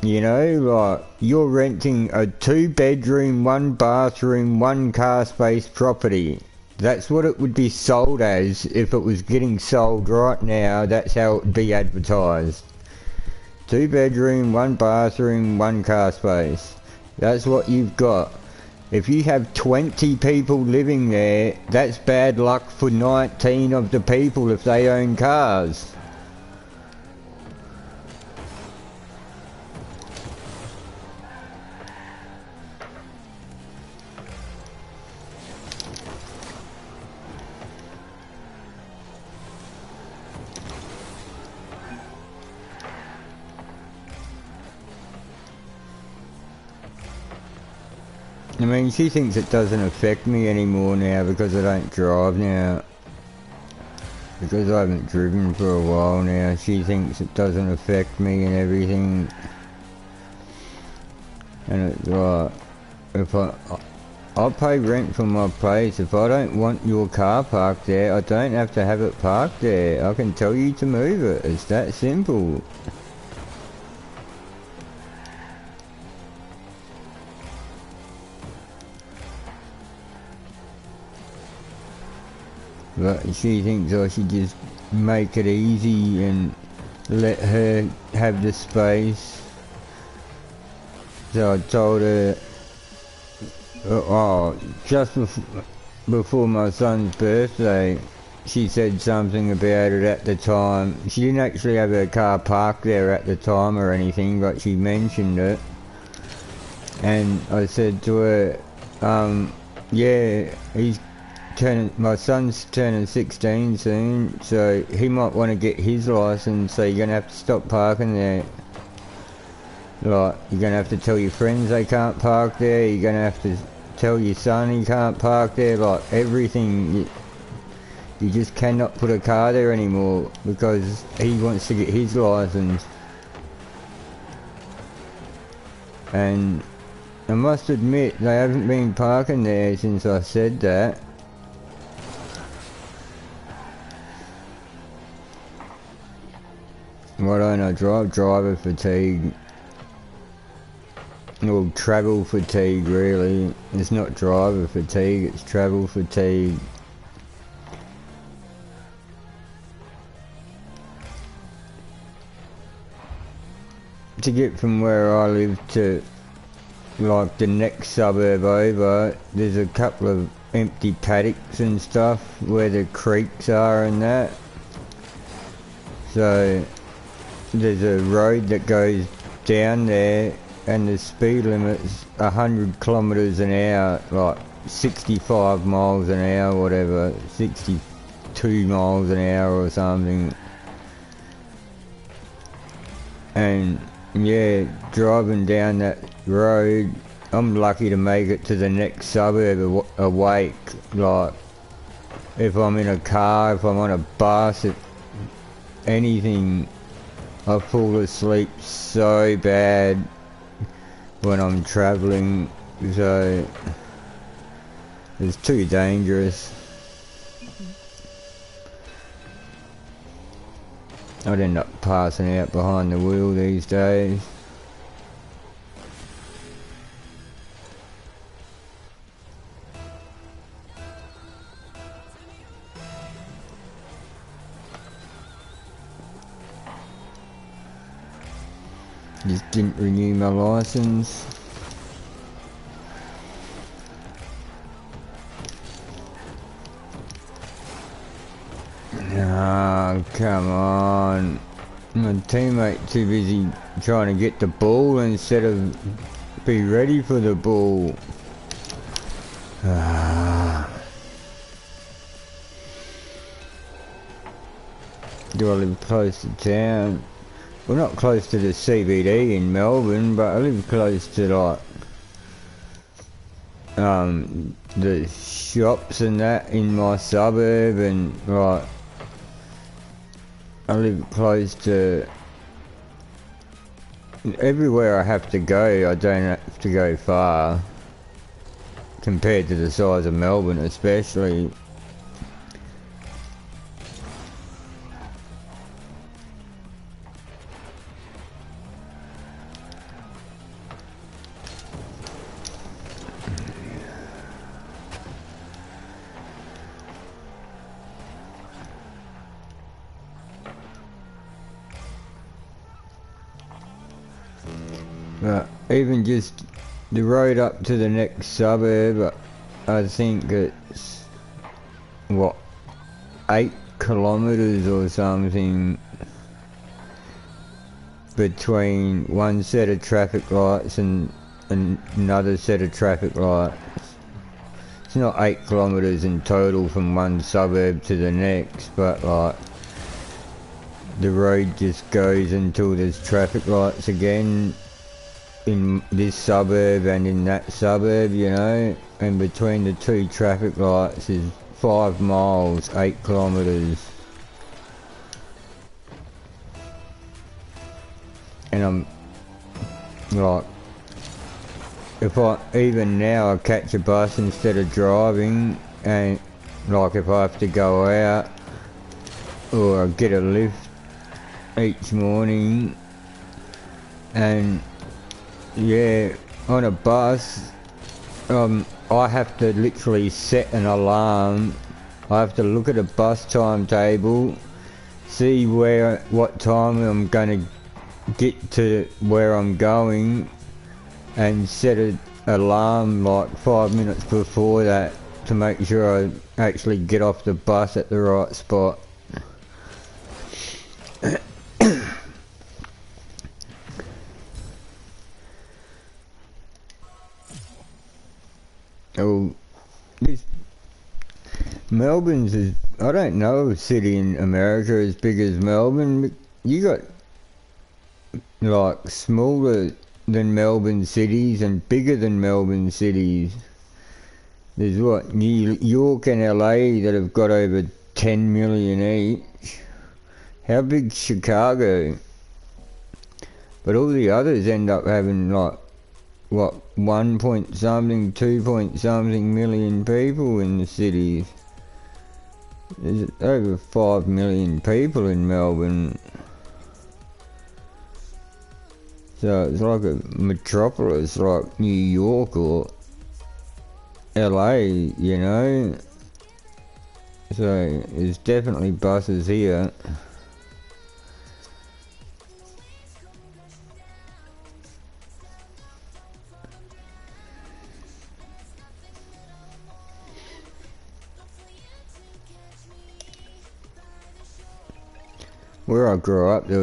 You know, like, you're renting a 2-bedroom, 1 bathroom, 1 car space property. That's what it would be sold as if it was getting sold right now. That's how it would be advertised. 2-bedroom, 1 bathroom, 1 car space. That's what you've got. If you have 20 people living there, that's bad luck for 19 of the people if they own cars. I mean, she thinks it doesn't affect me anymore now because I don't drive now. Because I haven't driven for a while now, she thinks it doesn't affect me and everything. And it's like, if I'll pay rent for my place. If I don't want your car parked there, I don't have to have it parked there. I can tell you to move it. It's that simple. But she thinks I should just make it easy and let her have the space. So I told her, oh, just before my son's birthday, she said something about it at the time. She didn't actually have her car parked there at the time or anything, but she mentioned it. And I said to her, yeah, my son's turning 16 soon, so he might want to get his license, so you're going to have to stop parking there. Like, you're going to have to tell your friends they can't park there, you're going to have to tell your son he can't park there, like everything. You just cannot put a car there anymore because he wants to get his license. And I must admit, they haven't been parking there since I said that. Why don't I drive? Driver fatigue. Well, travel fatigue really. It's not driver fatigue, it's travel fatigue. To get from where I live to like the next suburb over, there's a couple of empty paddocks and stuff where the creeks are and that. So there's a road that goes down there and the speed limit's 100 kilometers an hour, like 65 miles an hour, whatever, 62 miles an hour or something. And yeah, driving down that road, I'm lucky to make it to the next suburb awake. Like, if I'm in a car, if I'm on a bus, anything, I fall asleep so bad when I'm travelling, so it's too dangerous. I'd end up passing out behind the wheel these days. Just didn't renew my license. Oh, come on. My teammate too busy trying to get the ball instead of be ready for the ball. Do I live close to town? Well, not close to the CBD in Melbourne, but I live close to like the shops and that in my suburb, and like I live close to everywhere I have to go. I don't have to go far compared to the size of Melbourne, especially. But even just the road up to the next suburb, I think it's, what, 8 kilometres or something between one set of traffic lights and another set of traffic lights. It's not 8 kilometres in total from one suburb to the next, but like the road just goes until there's traffic lights again in this suburb and in that suburb, you know, and between the two traffic lights is 5 miles, 8 kilometres. And I'm like, if even now I catch a bus instead of driving, and like if I have to go out or I get a lift each morning, and yeah, on a bus, I have to literally set an alarm. I have to look at a bus timetable, see what time I'm going to get to where I'm going, and set an alarm like 5 minutes before that to make sure I actually get off the bus at the right spot. Oh, Melbourne's is, I don't know a city in America as big as Melbourne, but you got like smaller than Melbourne cities and bigger than Melbourne cities. There's what, New York and LA that have got over 10 million each. How big's Chicago? But all the others end up having like, what, 1 point something, 2 point something million people in the cities. There's over 5 million people in Melbourne. So it's like a metropolis like New York or LA, you know. So there's definitely buses here. Where I grew up, it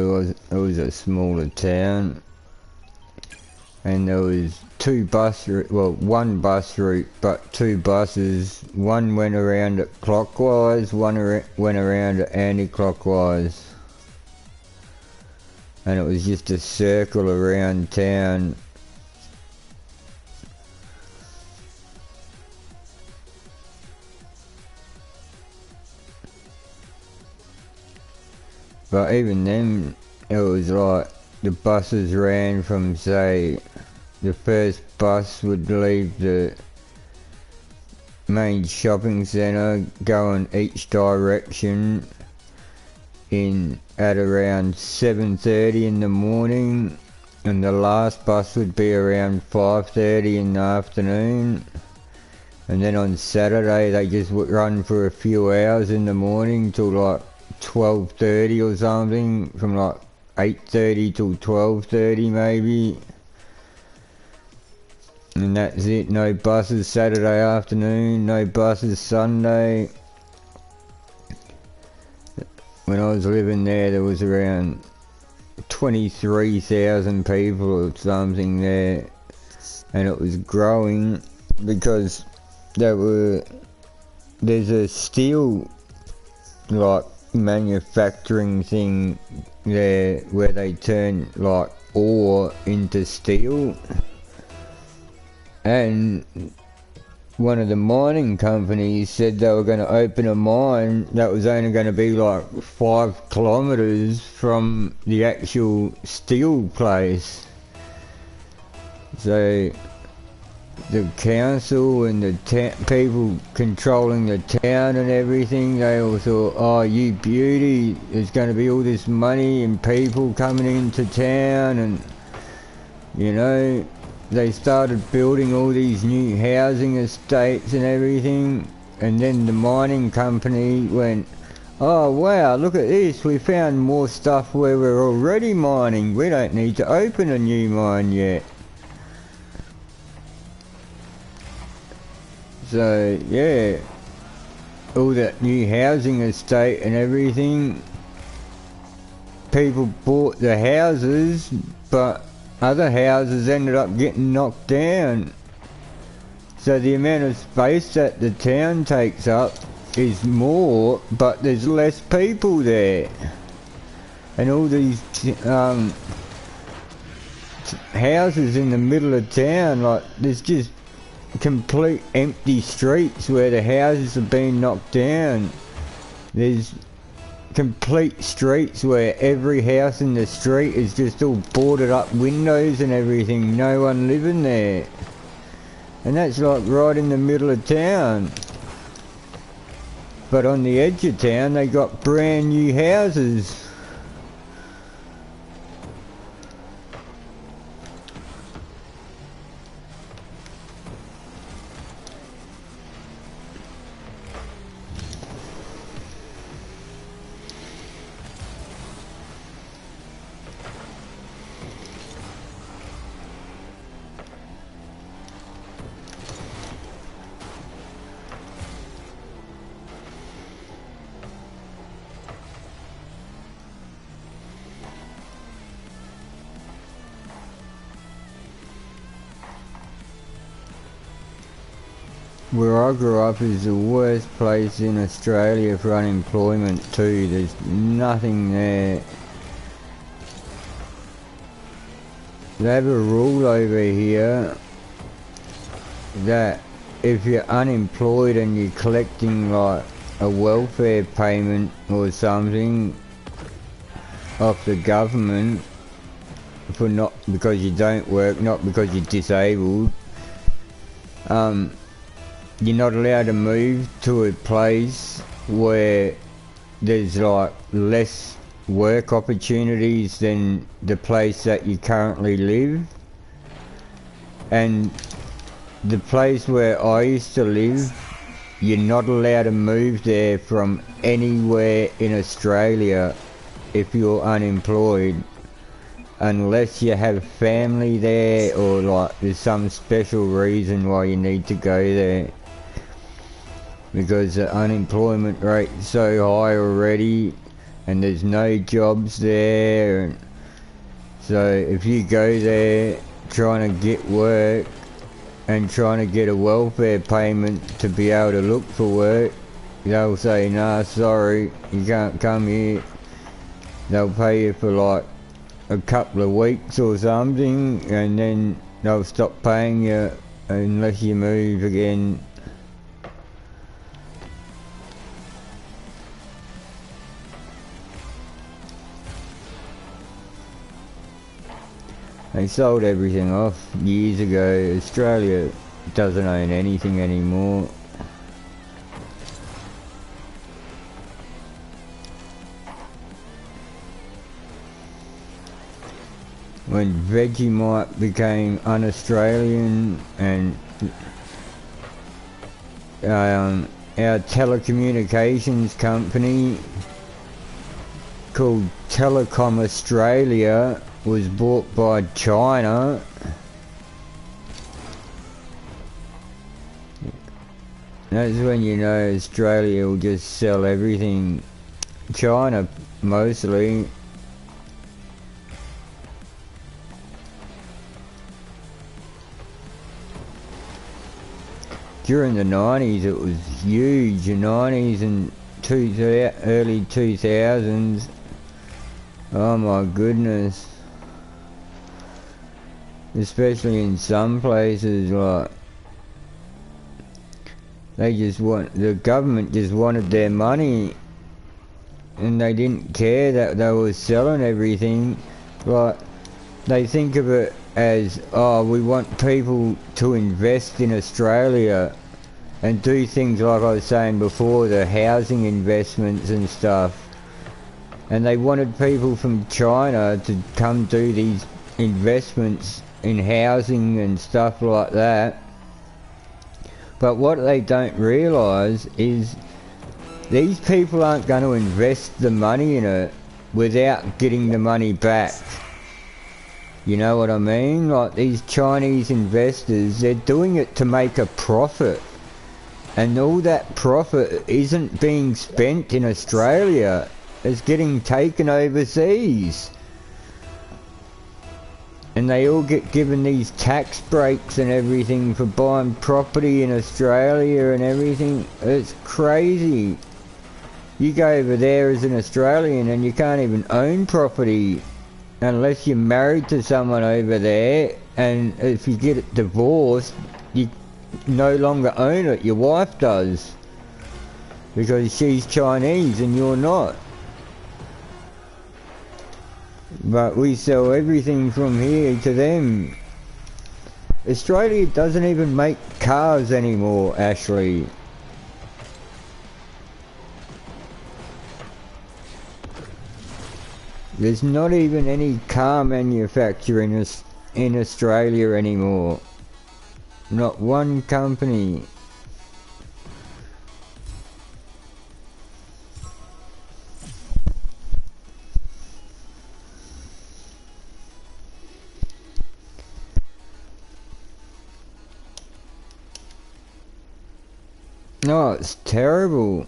was a smaller town, and there was one bus route, but two buses. One went around it clockwise, one went around it anti-clockwise, and it was just a circle around town. But even then, it was like the buses ran from, say, the first bus would leave the main shopping centre, go in each direction at around 7:30 in the morning, and the last bus would be around 5:30 in the afternoon. And then on Saturday they just would run for a few hours in the morning till like 12:30 or something, from like 8:30 till 12:30 maybe, and that's it. No buses Saturday afternoon, no buses Sunday. When I was living there was around 23,000 people or something there, and it was growing because there's a steel like manufacturing thing there where they turn like ore into steel, and one of the mining companies said they were going to open a mine that was only going to be like 5 kilometers from the actual steel place. So the council and the people controlling the town and everything, they all thought, oh, you beauty, there's going to be all this money and people coming into town, and you know, they started building all these new housing estates and everything. And then the mining company went, oh wow, look at this, we found more stuff where we're already mining, we don't need to open a new mine yet. So yeah, all that new housing estate and everything, people bought the houses, but other houses ended up getting knocked down. So the amount of space that the town takes up is more, but there's less people there. And all these houses in the middle of town, like there's just complete empty streets where the houses have been knocked down. There's complete streets where every house in the street is just all boarded up windows and everything, no one living there. And that's like right in the middle of town. But on the edge of town they got brand new houses. Where I grew up is the worst place in Australia for unemployment too. There's nothing there. They have a rule over here that if you're unemployed and you're collecting like a welfare payment or something off the government for not because you don't work, not because you're disabled, you're not allowed to move to a place where there's like less work opportunities than the place that you currently live. And the place where I used to live, you're not allowed to move there from anywhere in Australia if you're unemployed, unless you have family there or like there's some special reason why you need to go there. Because the unemployment rate's so high already and there's no jobs there. So if you go there trying to get work and trying to get a welfare payment to be able to look for work, they'll say, nah, sorry, you can't come here. They'll pay you for like a couple of weeks or something, and then they'll stop paying you unless you move again. They sold everything off years ago. Australia doesn't own anything anymore. When Vegemite became un-Australian and our telecommunications company called Telecom Australia was bought by China, that's when you know Australia will just sell everything. China mostly. During the 90s it was huge, the 90s and early 2000s. Oh my goodness. Especially in some places, like the government just wanted their money and they didn't care that they were selling everything. Like, they think of it as, oh, we want people to invest in Australia and do things like I was saying before, the housing investments and stuff. And they wanted people from China to come do these investments in housing and stuff like that. But what they don't realise is these people aren't going to invest the money in it without getting the money back. You know what I mean? Like, these Chinese investors, they're doing it to make a profit. And all that profit isn't being spent in Australia. It's getting taken overseas. And they all get given these tax breaks and everything for buying property in Australia and everything. It's crazy. You go over there as an Australian and you can't even own property unless you're married to someone over there, and if you get it divorced, you no longer own it, your wife does. Because she's Chinese and you're not. But we sell everything from here to them. Australia doesn't even make cars anymore, Ashley. There's not even any car manufacturing in Australia anymore. Not one company. No, it's terrible.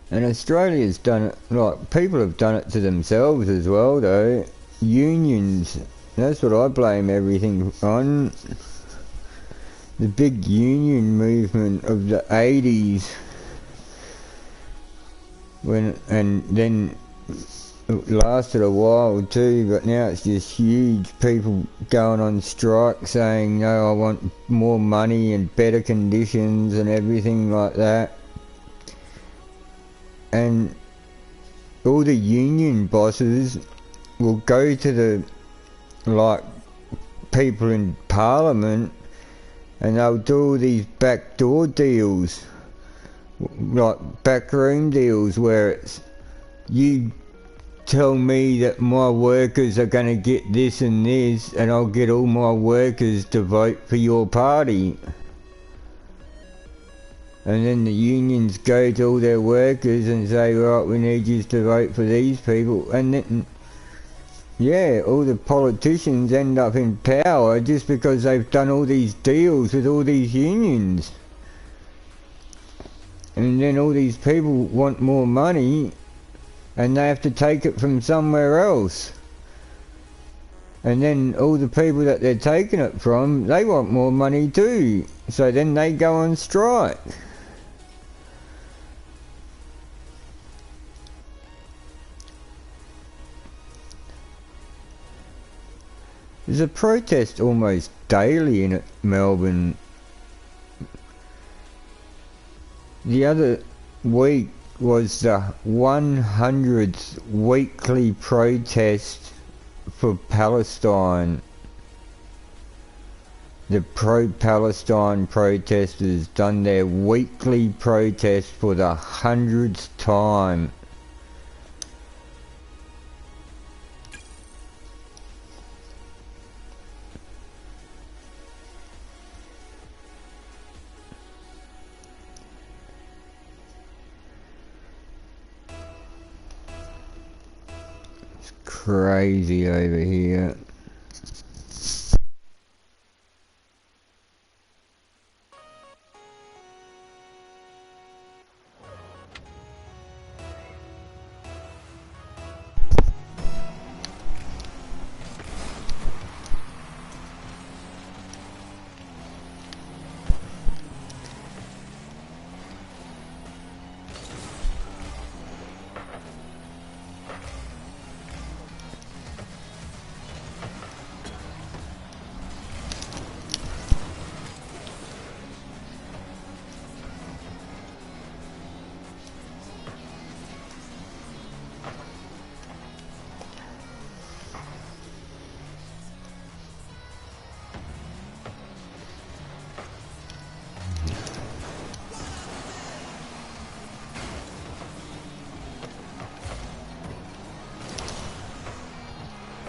And Australia's done it, like, people have done it to themselves as well, though. Unions, that's what I blame everything on. The big union movement of the 80s. And then it lasted a while too, but now it's just huge. People going on strike saying, no, I want more money and better conditions and everything like that. And all the union bosses will go to the, like, people in Parliament, and they'll do all these backdoor deals, like backroom deals, where it's You tell me that my workers are going to get this and this, and I'll get all my workers to vote for your party. And then the unions go to all their workers and say, right, we need you to vote for these people. And then, yeah, all the politicians end up in power just because they've done all these deals with all these unions. And then all these people want more money, and they have to take it from somewhere else. And then all the people that they're taking it from, they want more money too. So then they go on strike. There's a protest almost daily in Melbourne. The other week was the 100th weekly protest for Palestine. The pro-Palestine protesters done their weekly protest for the 100th time. Crazy over here.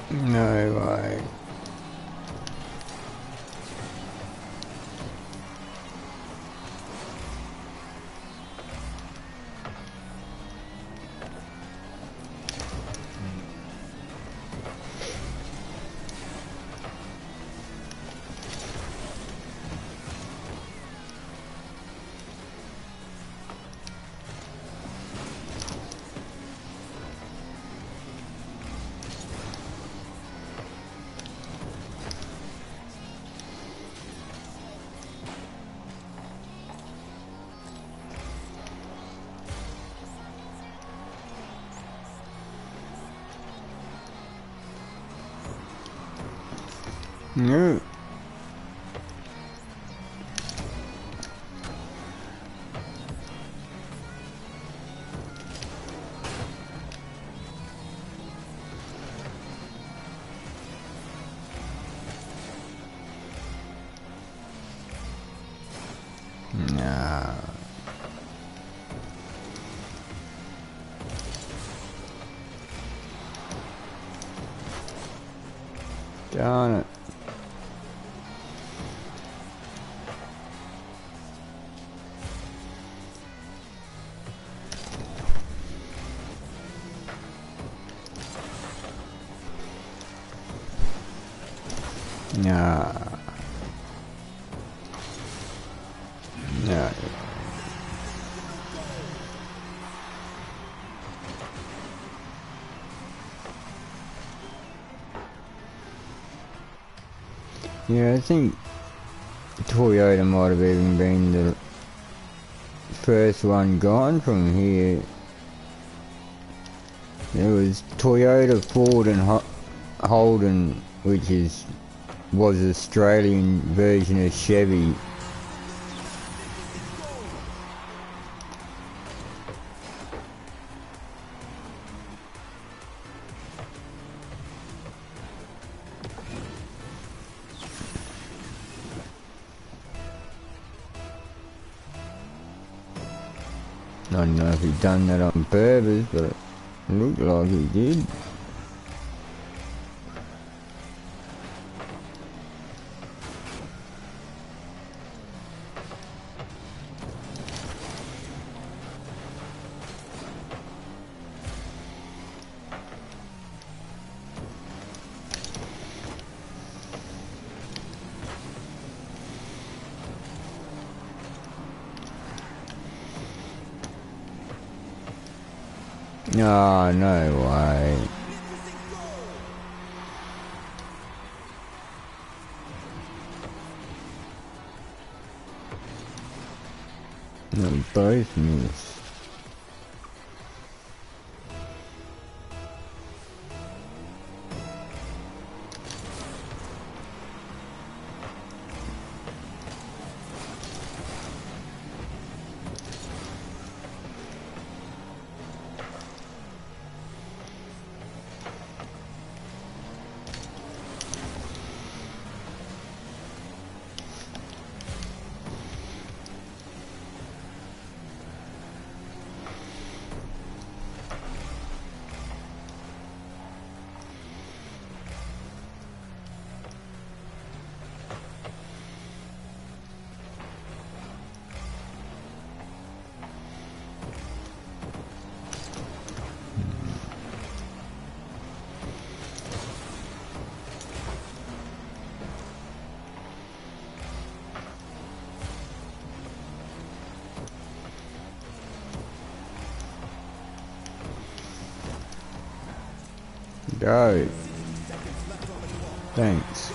No way. No. Nah. Darn it. Nah. No. Yeah, I think Toyota might have even been the first one gone from here. There was Toyota, Ford and Holden, which was Australian version of Chevy. I don't know if he done that on purpose, but Looked like he did. Oh, no way. They both missed. Go. Thanks.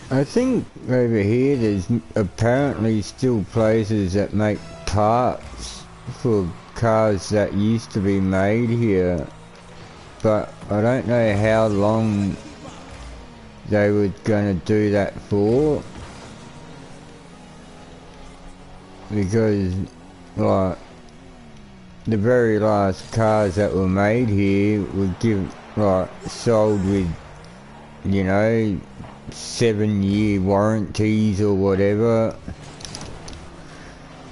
I think over here there's apparently still places that make parts for cars that used to be made here, but I don't know how long they were going to do that for, because like the very last cars that were made here were sold with, you know, 7-year warranties or whatever,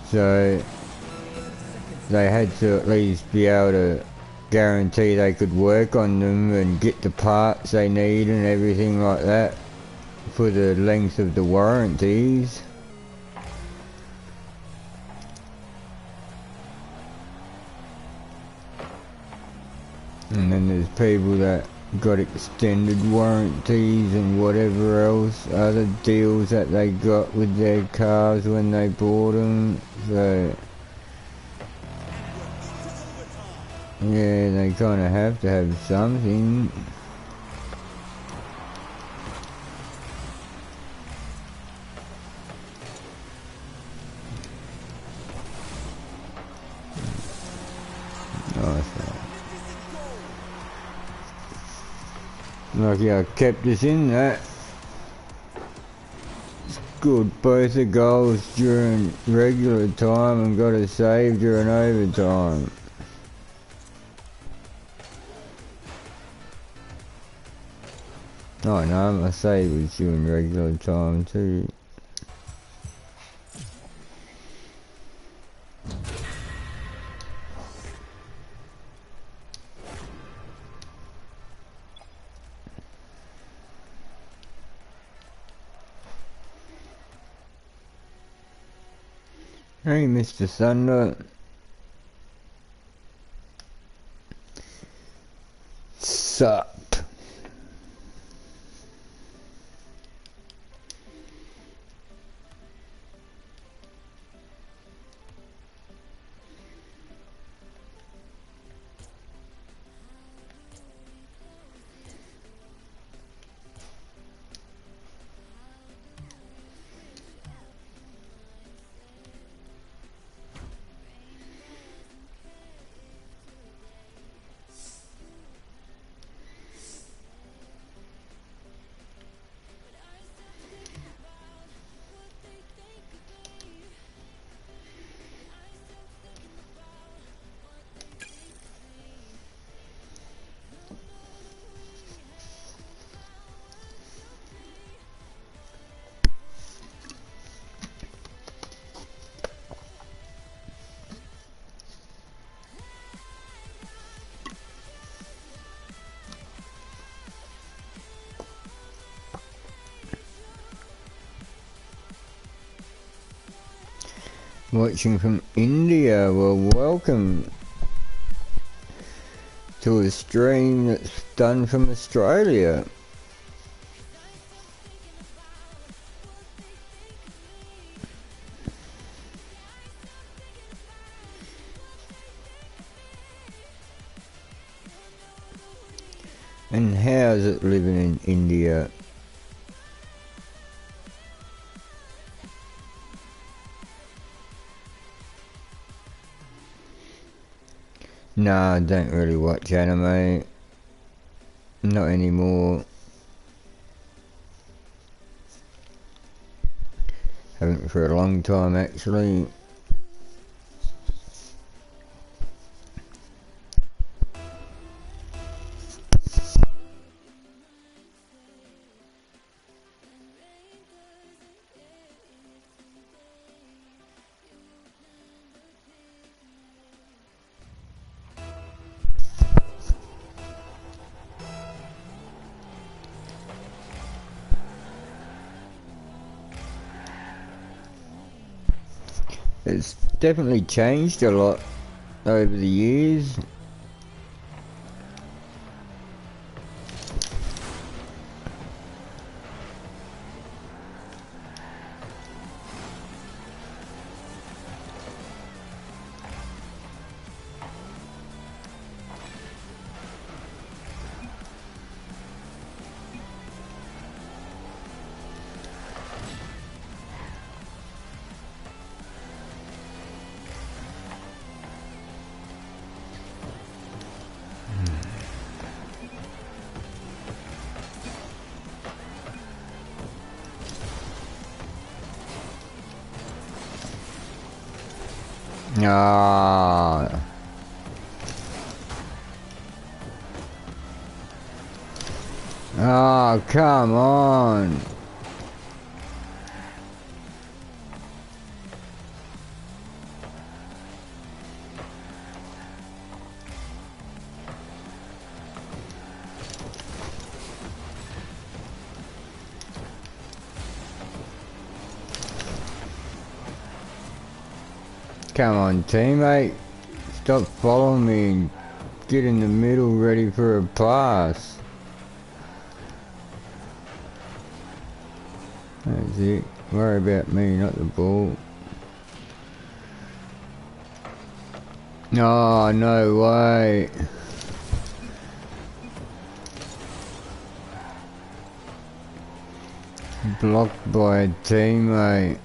so they had to at least be able to guarantee they could work on them and get the parts they need and everything like that for the length of the warranties. And then there's people that got extended warranties and whatever else, other deals that they got with their cars when they bought them, so yeah, they kind of have to have something. Nice one. Lucky I kept us in that. Scored both the goals during regular time and got a save during overtime. Oh no, my save was during regular time too. Hey, Mr. Thunder. Sup? Watching from India. Well, welcome to a stream that's done from Australia. And how's it living in India? Nah, I don't really watch anime. Not anymore. Haven't for a long time actually. It's definitely changed a lot over the years. Ah. Oh, come on. Come on, teammate. Stop following me and get in the middle ready for a pass. That's it. Worry about me, not the ball. Oh, no way. Blocked by a teammate.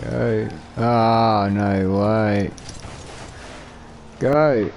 Go. Oh, no way. Go.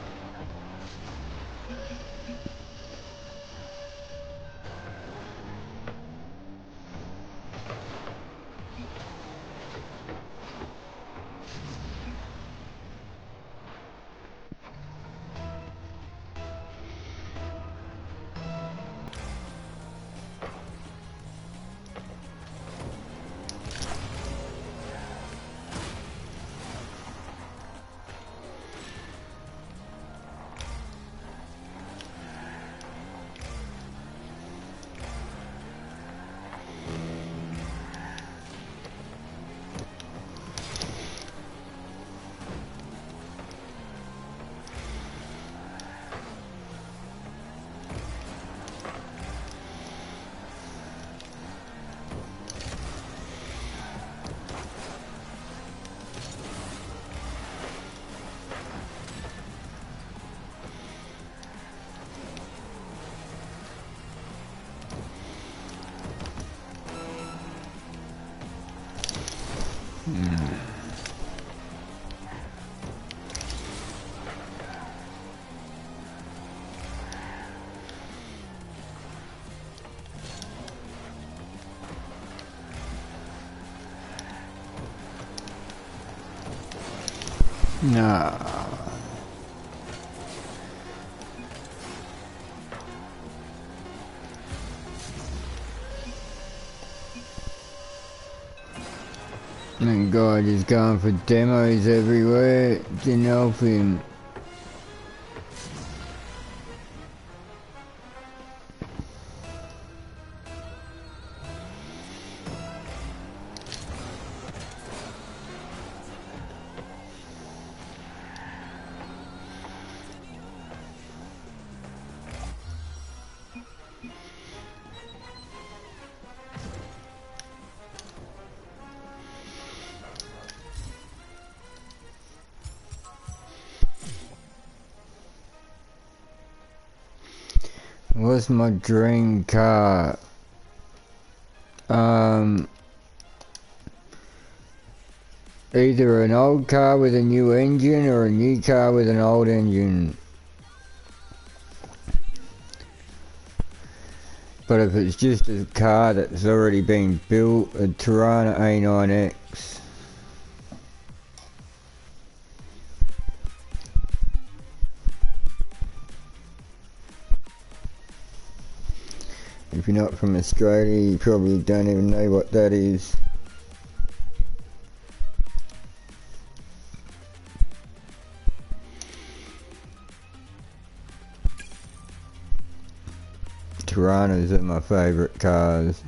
Nah. That guy just going for demos everywhere. Didn't help him. What's my dream car? Either an old car with a new engine or a new car with an old engine. But if it's just a car that's already been built, a Tirana A9X. If you're not from Australia, you probably don't even know what that is. Tiranas are my favourite cars.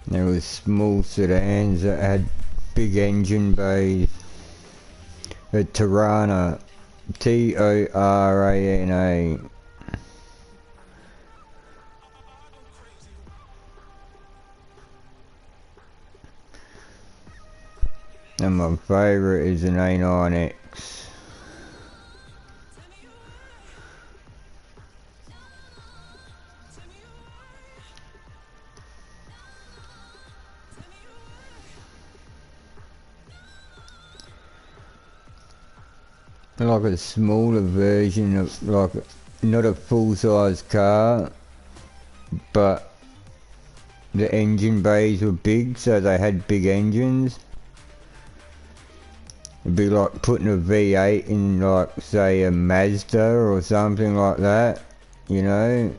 There was small sedans that had big engine bays. A Tirana, T-O-R-A-N-A. And my favourite is an A9X. Like a smaller version of, like, not a full-size car, but the engine bays were big, so they had big engines. It'd be like putting a V8 in, like, say, a Mazda or something like that, you know?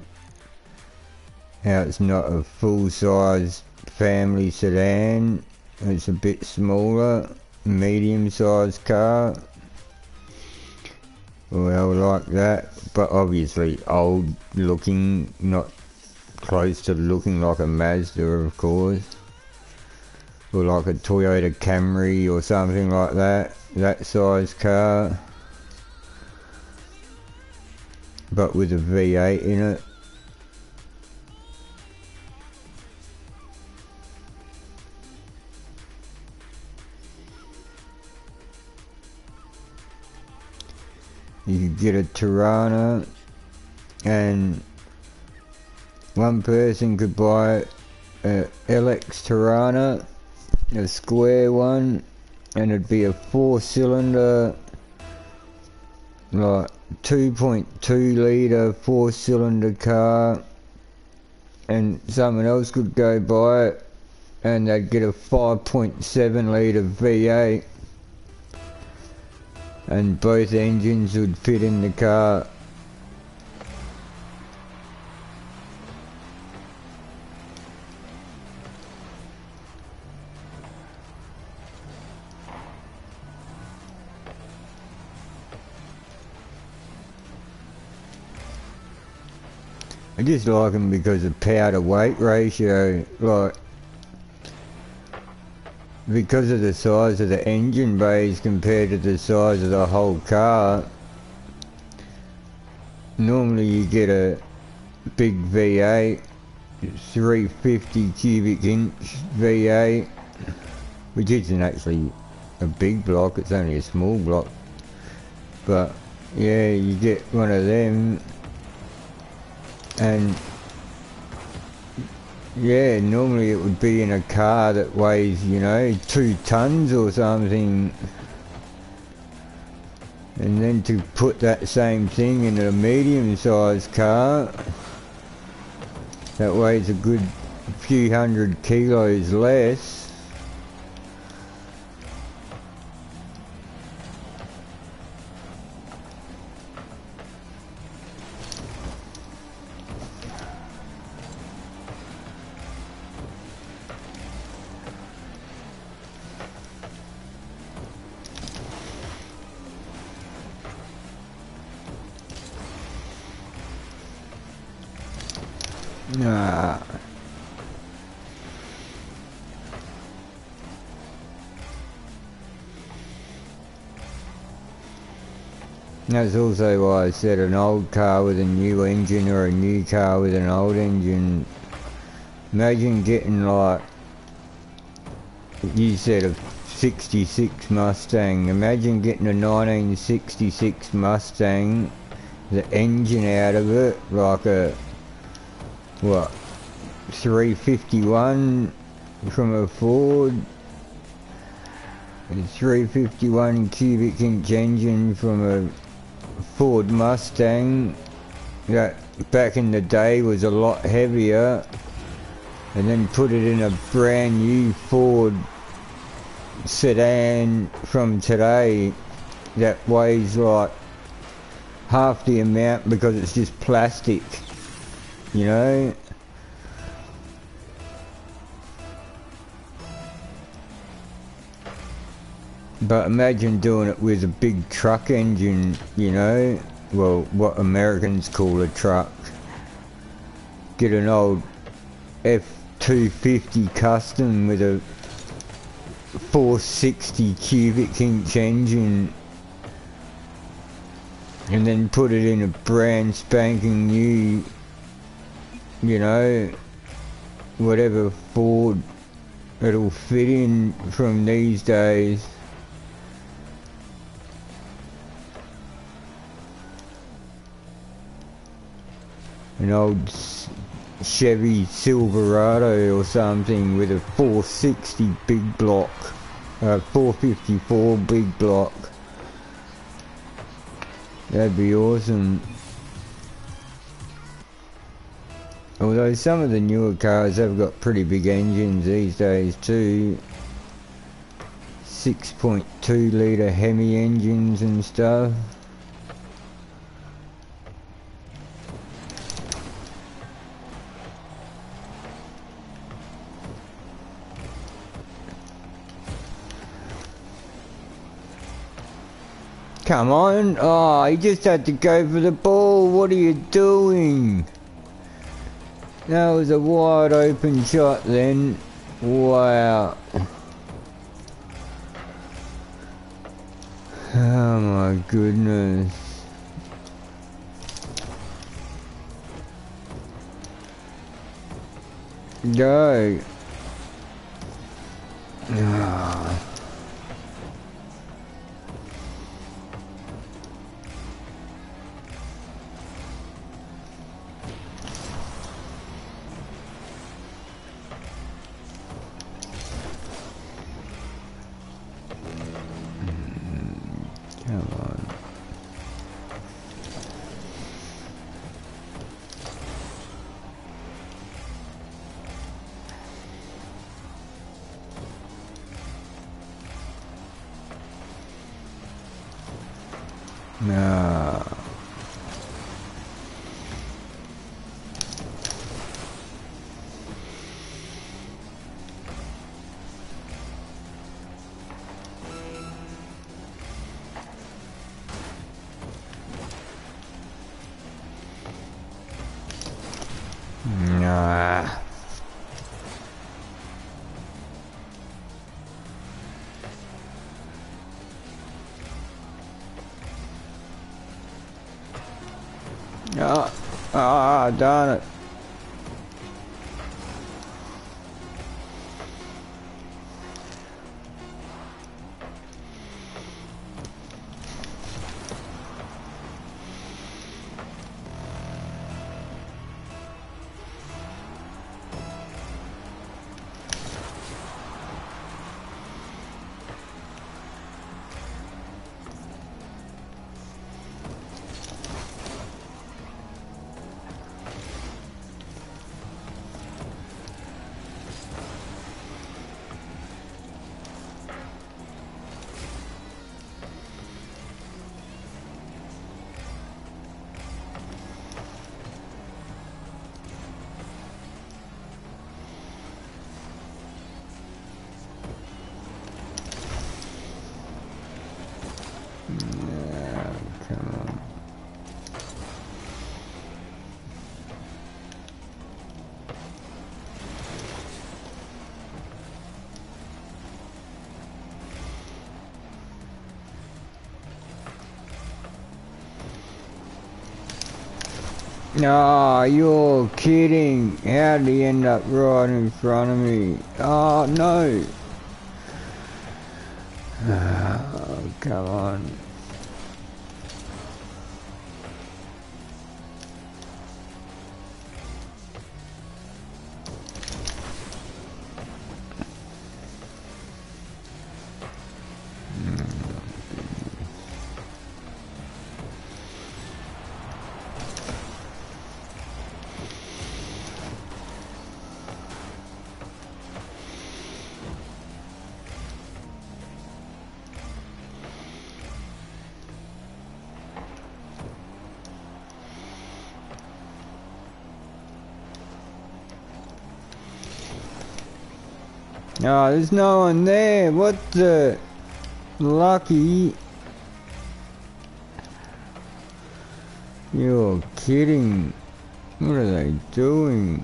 How it's not a full-size family sedan, it's a bit smaller, medium-sized car. Well, like that, but obviously old looking, not close to looking like a Mazda, of course. Or like a Toyota Camry or something like that size car. But with a V8 in it. You could get a Tirana and one person could buy a LX Tirana, a square one, and it'd be a 4-cylinder, like 2.2 litre 4-cylinder car, and someone else could go buy it and they'd get a 5.7 litre V8 and both engines would fit in the car. I just like them because of power to weight ratio, like because of the size of the engine bays compared to the size of the whole car. Normally you get a big V8, 350 cubic inch V8, which isn't actually a big block, it's only a small block. But yeah, you get one of them and Yeah, normally it would be in a car that weighs, you know, 2 tons or something. And then to put that same thing in a medium-sized car that weighs a good few hundred kilos less. Nah. That's also why I said an old car with a new engine or a new car with an old engine. Imagine getting, like, you said a 66 Mustang. Imagine getting a 1966 Mustang, the engine out of it, like a, what, 351 from a Ford, a 351 cubic inch engine from a Ford Mustang that back in the day was a lot heavier, and then put it in a brand new Ford sedan from today that weighs like half the amount because it's just plastic, you know. But imagine doing it with a big truck engine, you know, well, what Americans call a truck. Get an old F250 custom with a 460 cubic inch engine, and then put it in a brand spanking new, you know, whatever Ford it'll fit in from these days. An old Chevy Silverado or something with a 460 big block, 454 big block. That'd be awesome. Although some of the newer cars have got pretty big engines these days too. 6.2 litre Hemi engines and stuff. Come on. Oh, he just had to go for the ball. What are you doing? That was a wide open shot then. Wow. Oh my goodness. Go. Ah. Come on. No. Nah. Darn it. Oh, you're kidding. How did he end up right in front of me? Oh, no. Oh, come on. Oh, there's no one there. What the... Lucky. You're kidding. What are they doing?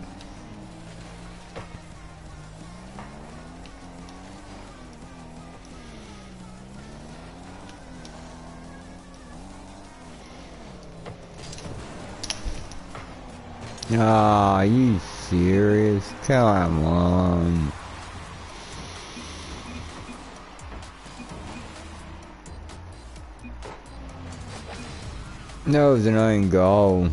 Ah, are you serious? Come on. That was an own goal.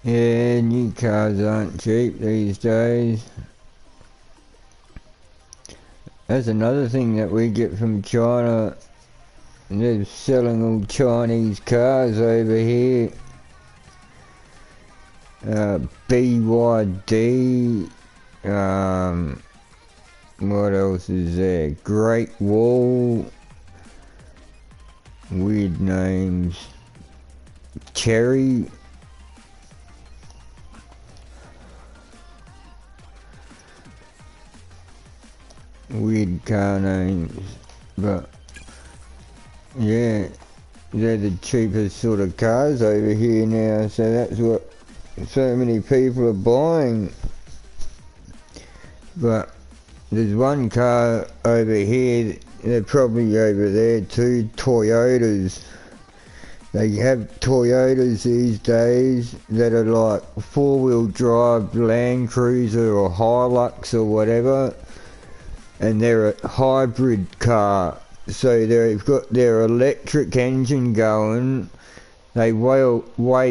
Yeah, new cars aren't cheap these days. That's another thing that we get from China. They're selling all Chinese cars over here. BYD. What else is there? Great Wall. Weird names. Cherry. Weird car names, but yeah, they're the cheapest sort of cars over here now, so that's what so many people are buying. But there's one car over here, they're probably over there too, Toyotas. They have Toyotas these days that are like four-wheel drive Land Cruiser or Hilux or whatever. And they're a hybrid car, so they've got their electric engine going. They weigh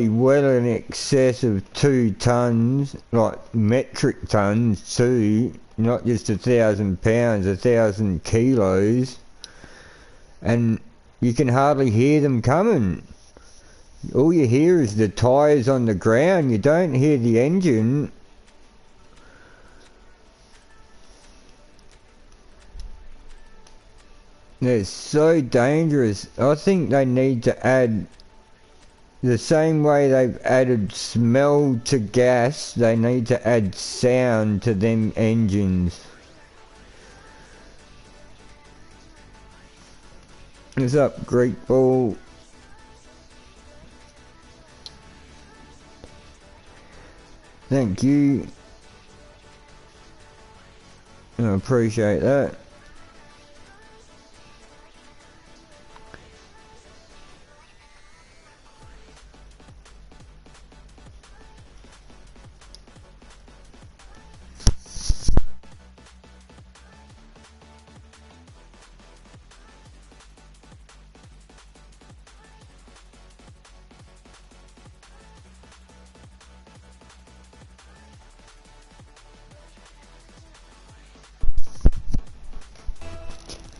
well in excess of 2 tons, like metric tons too, not just 1,000 pounds, 1,000 kilos. And you can hardly hear them coming. All you hear is the tyres on the ground, you don't hear the engine. They're so dangerous. I think they need to add, the same way they've added smell to gas, they need to add sound to them engines. What's up, Greek Ball? Thank you. I appreciate that.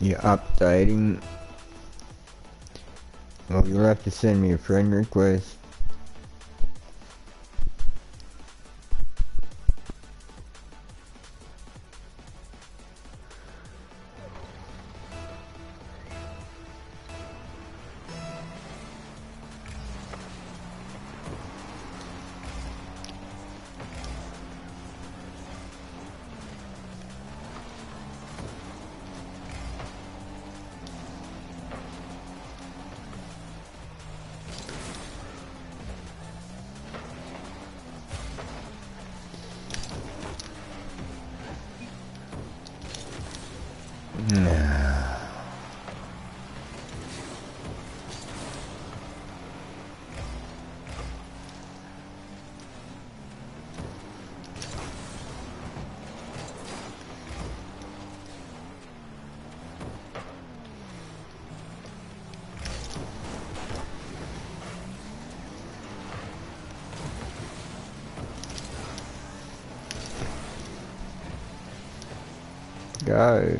You're updating. Well, you'll have to send me a friend request. go.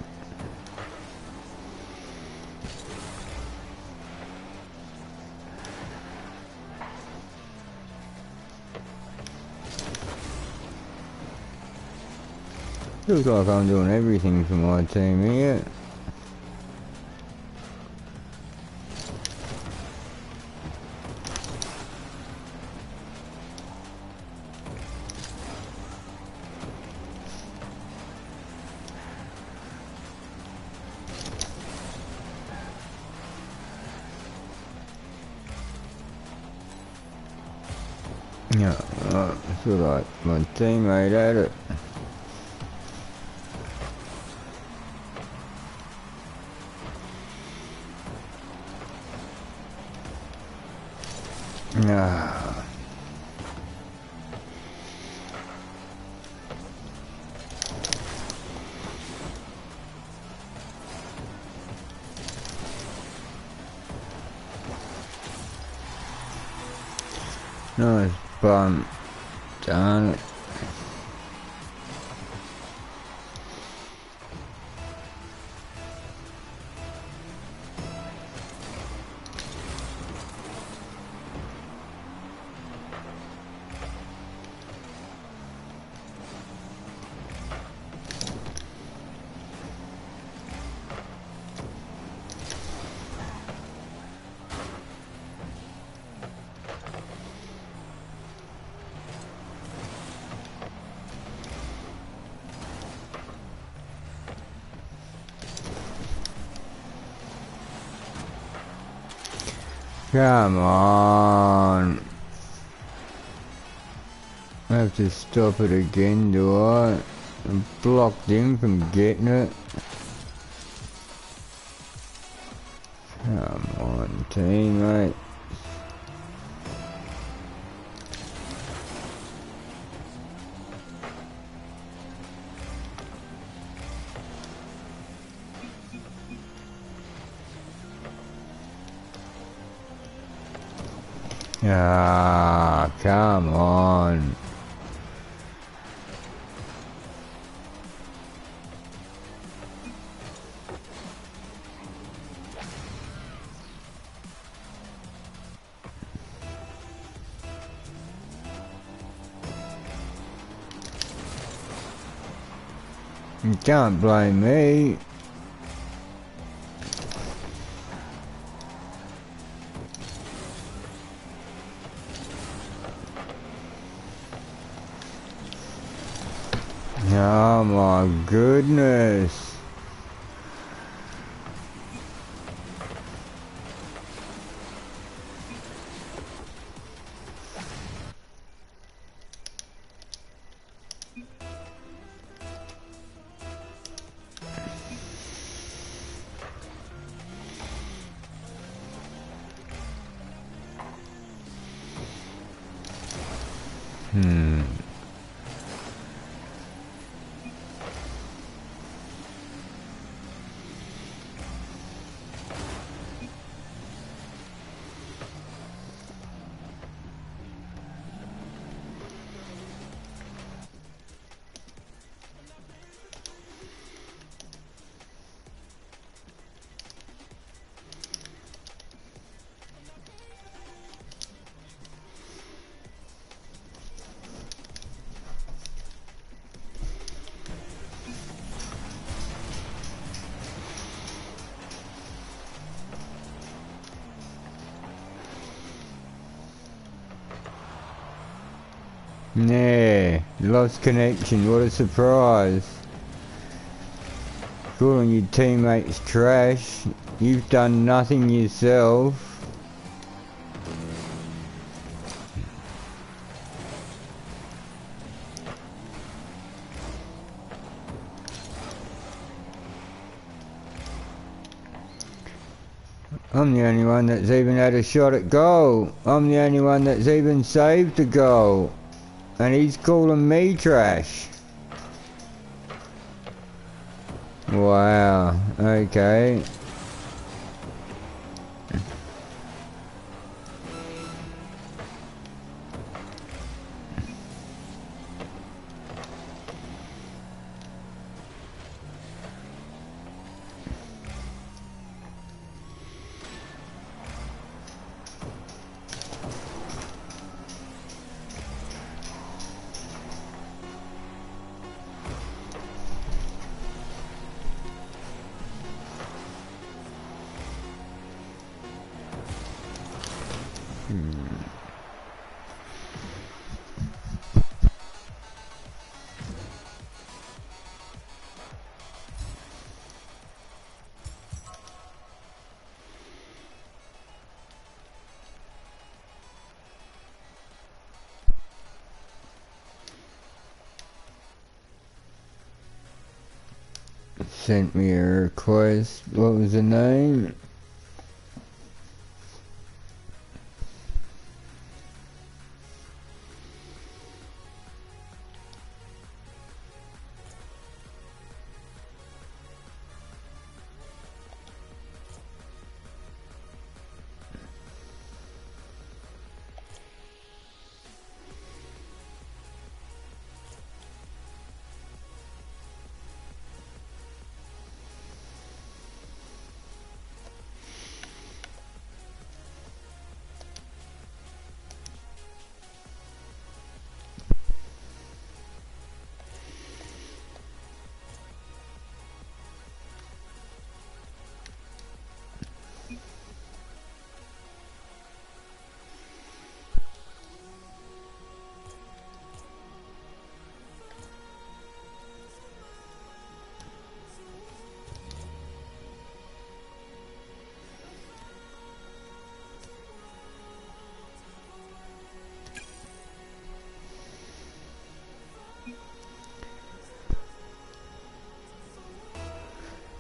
Looks like I'm doing everything for my team here. Yeah, I feel like my teammate had it. Ah. Nice bump. Darn it. Come on. I have to stop it again, do I? I'm blocked him from getting it. Come on, teammate. Ah, come on. You can't blame me. Oh my goodness. Yeah, lost connection, what a surprise. Calling your teammates trash, you've done nothing yourself. I'm the only one that's even had a shot at goal. I'm the only one that's even saved a goal. And he's calling me trash. Wow, okay. sent me a request. What was the name?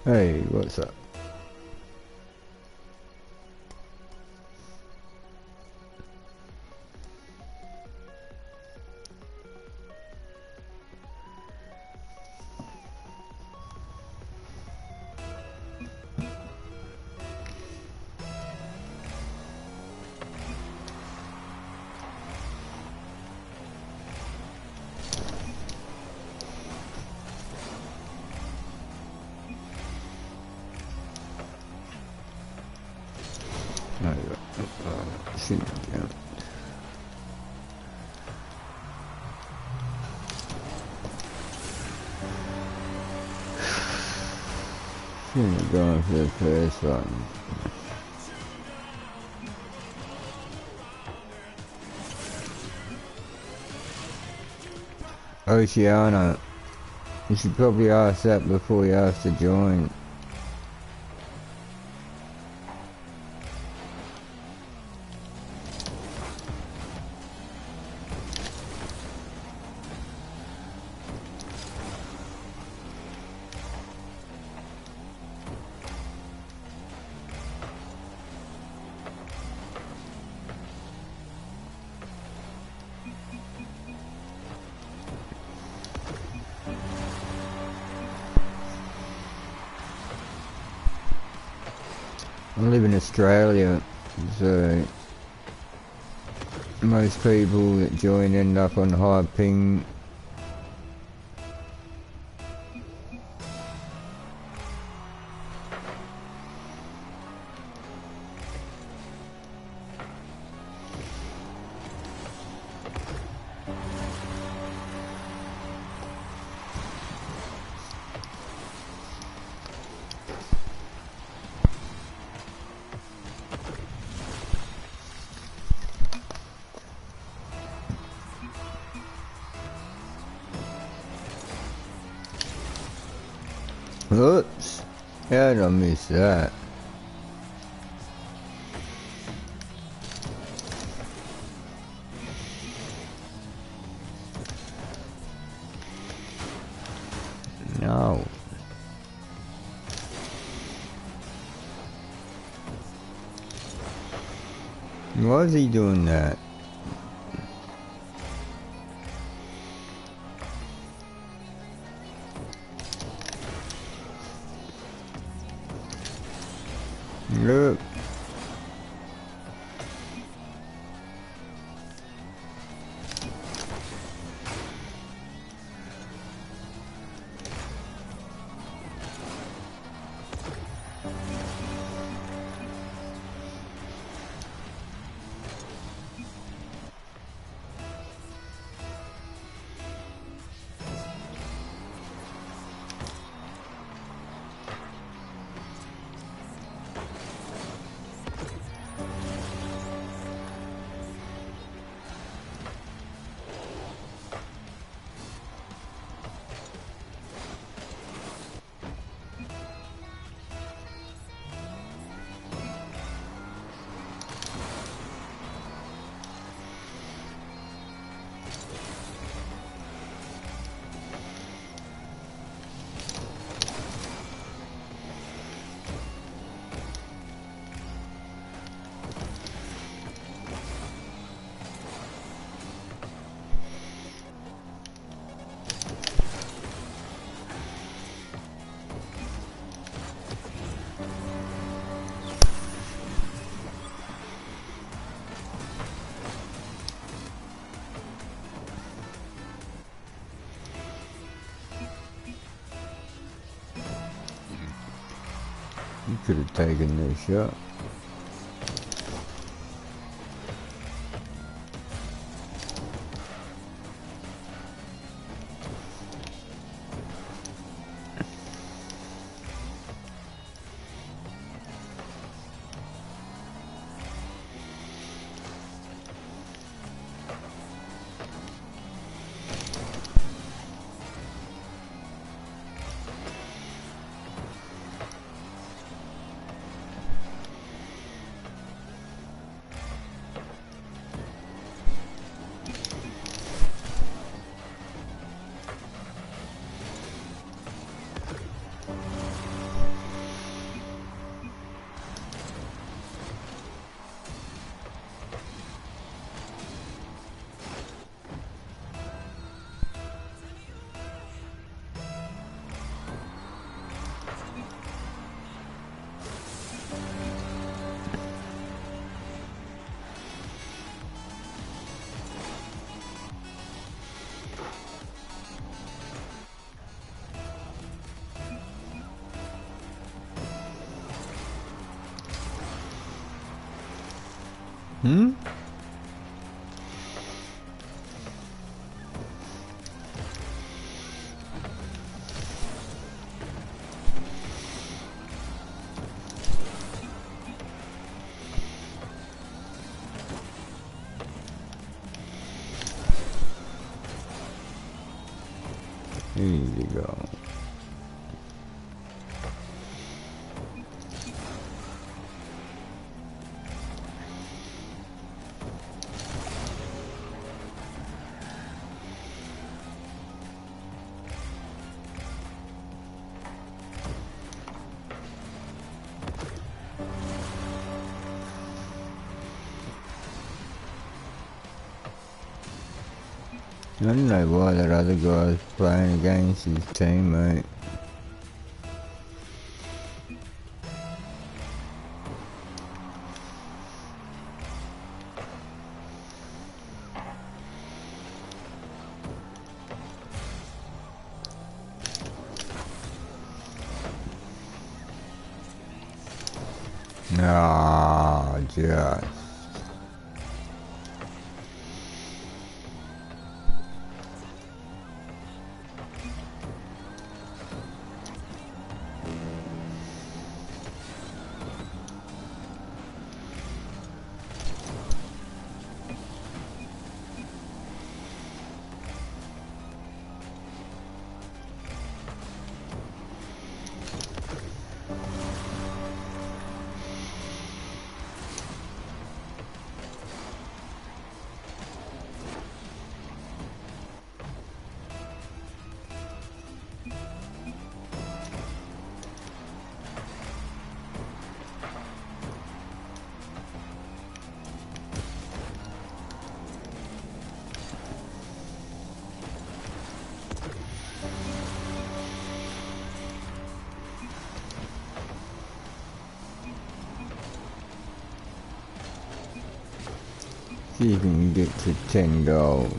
Hey, what's up? Going for the first one. Oceana. You should probably ask that before you ask to join. I live in Australia, so most people that join end up on high ping. Oops, how did I miss that? No. Why is he doing that? Look. You could have taken this shot. Hmm? Easy go. I don't know why that other guy's playing against his teammate. Ah, just. See if we can get to 10 goals.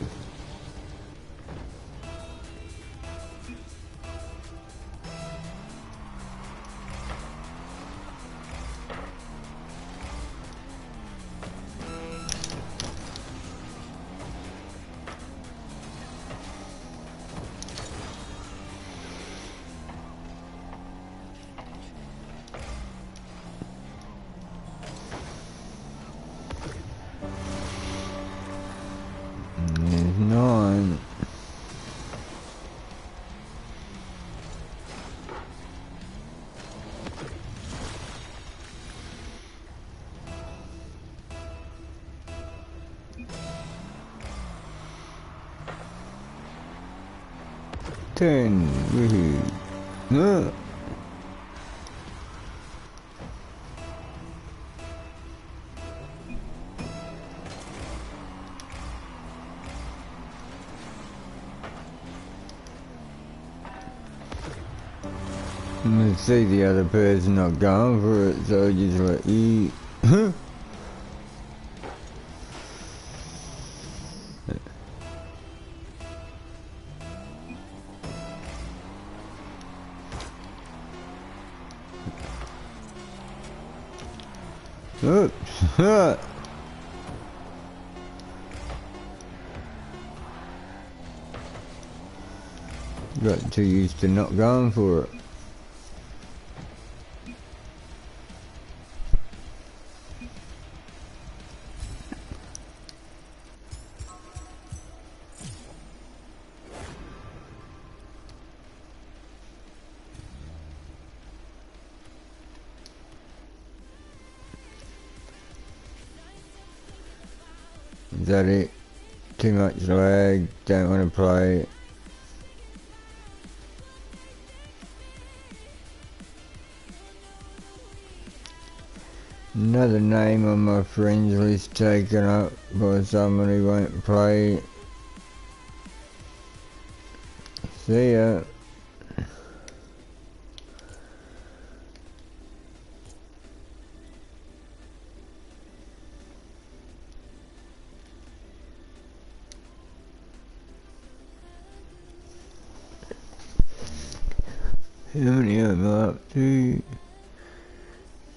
There's 9. Ten. Woohoo. No. I see the other person not going for it, so I just let you. Oops. Got too used to not going for it. Is that it? Too much lag, don't want to play. Another name on my friends list taken up by someone who won't play. See ya. How many am I up to?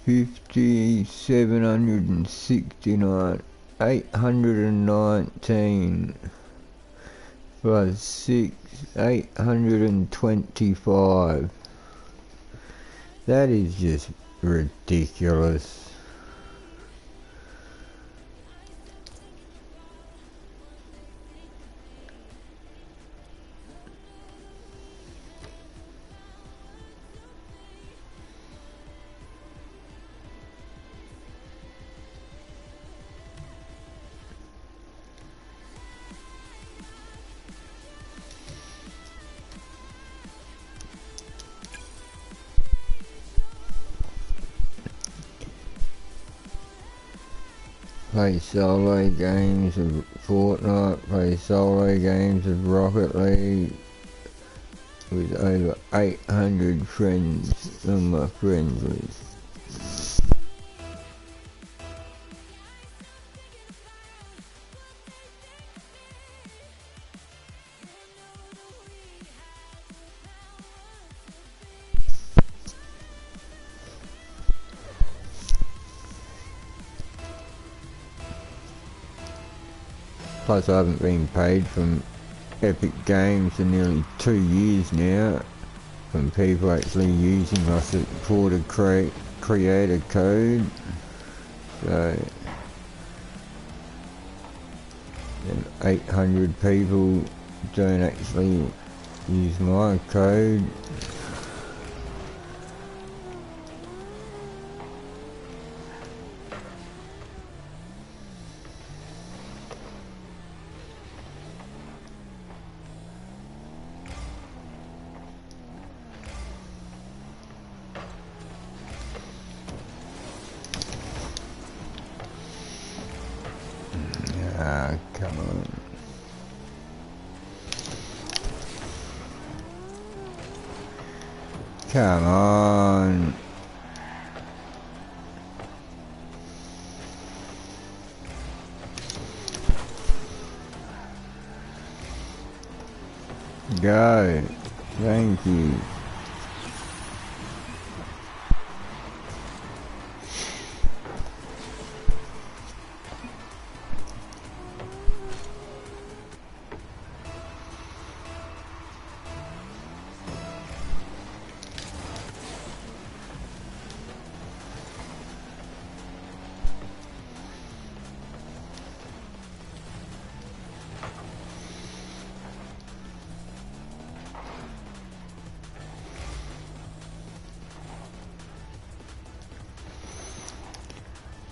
769, 819 plus 6, 825. That is just ridiculous. Play solo games of Fortnite, play solo games of Rocket League with over 800 friends on my friends list. Plus I haven't been paid from Epic Games for nearly 2 years now, from people actually using my supported creator code. So, and 800 people don't actually use my code. Ah, come on. Come on. Go. Thank you.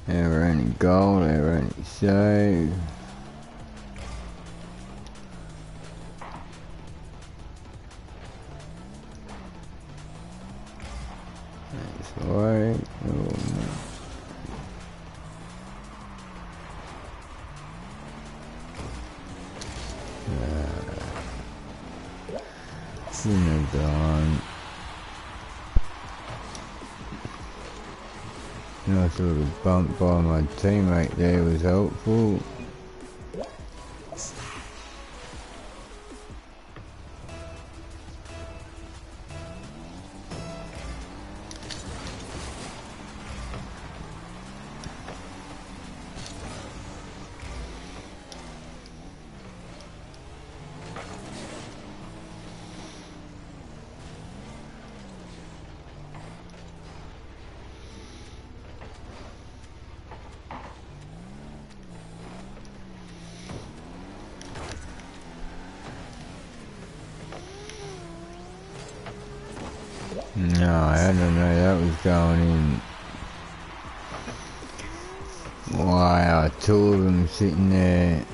They're only gold, they're only save. That's right. Oh, shouldn't have gone. Nice little bump by my teammate there was helpful. No, I don't know that was going in. Wow, two of them sitting there.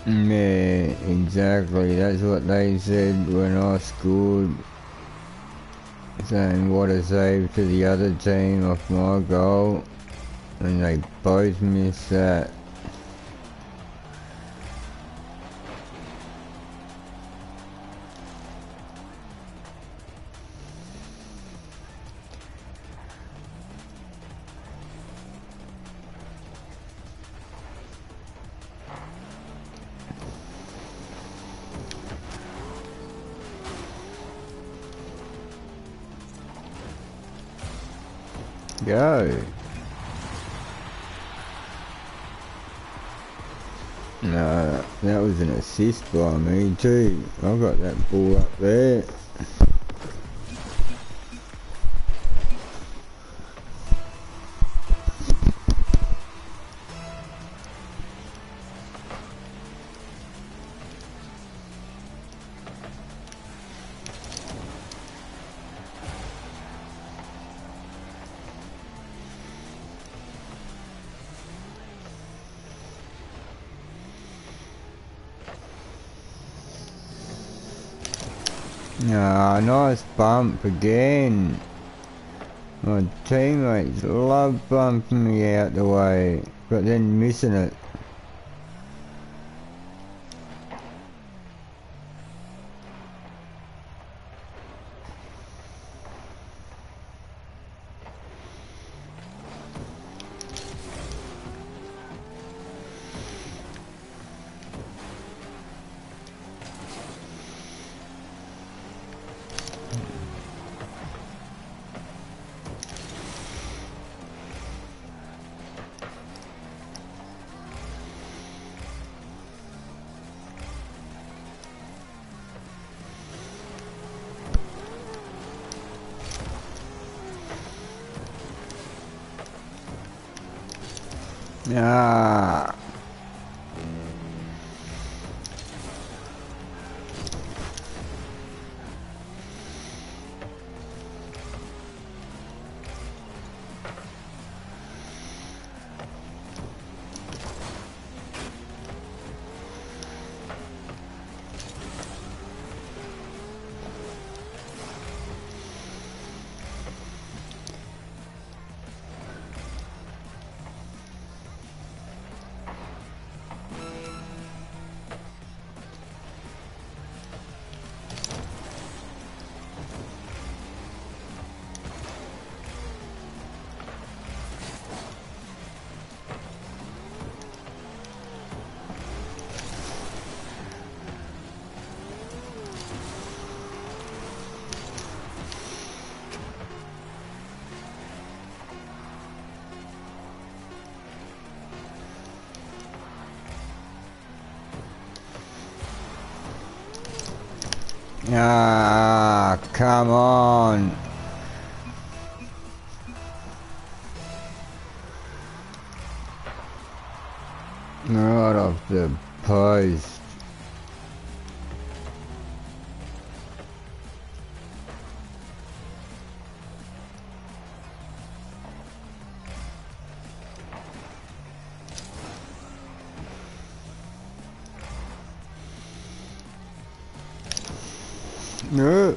Yeah, exactly. That's what they said when I scored. Saying what a save to the other team off my goal. And they both missed that. Go. No, that was an assist by me too. I got that ball up there. Ah, nice bump again. My teammates love bumping me out the way, but then missing it. Ah. Ah, come on. Right off the post. No.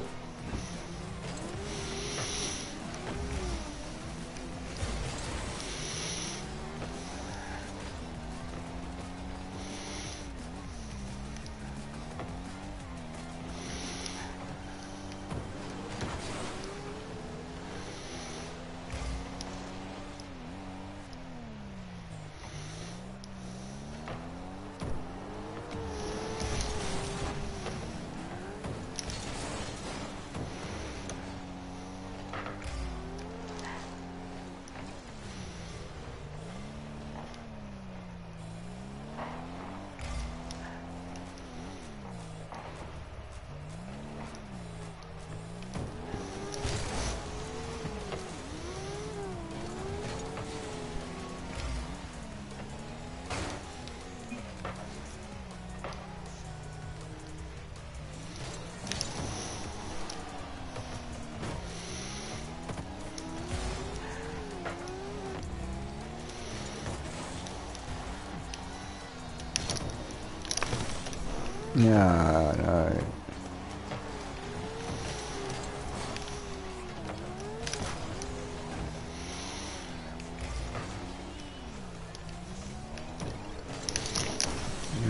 No, no.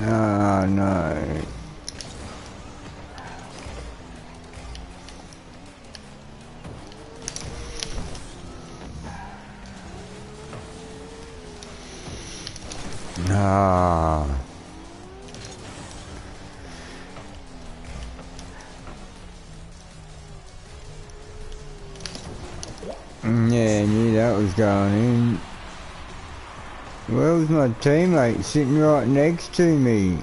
No, no. No. Yeah, I knew that was going in. Where's my teammate sitting right next to me?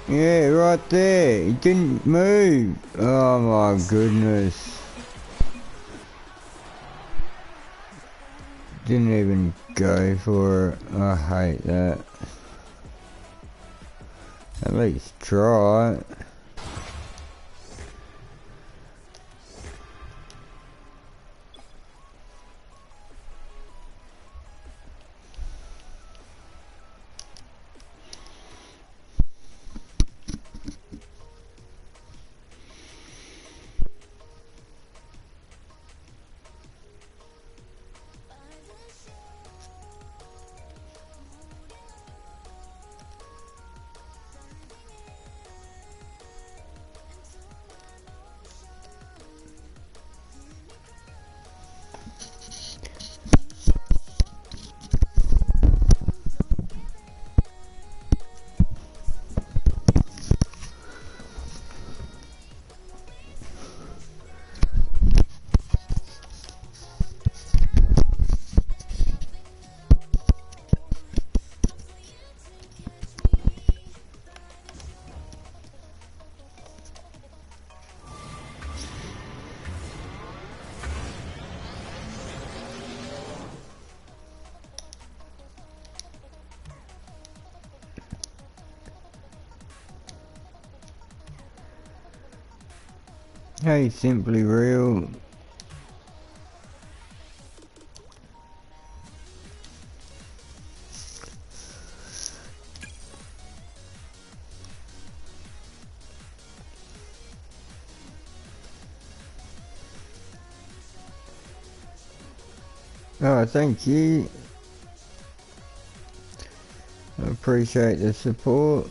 Yeah, right there. He didn't move. Oh my goodness. Didn't even go for it. I hate that. At least try. Hey, Simply Real. Oh, thank you. I appreciate the support.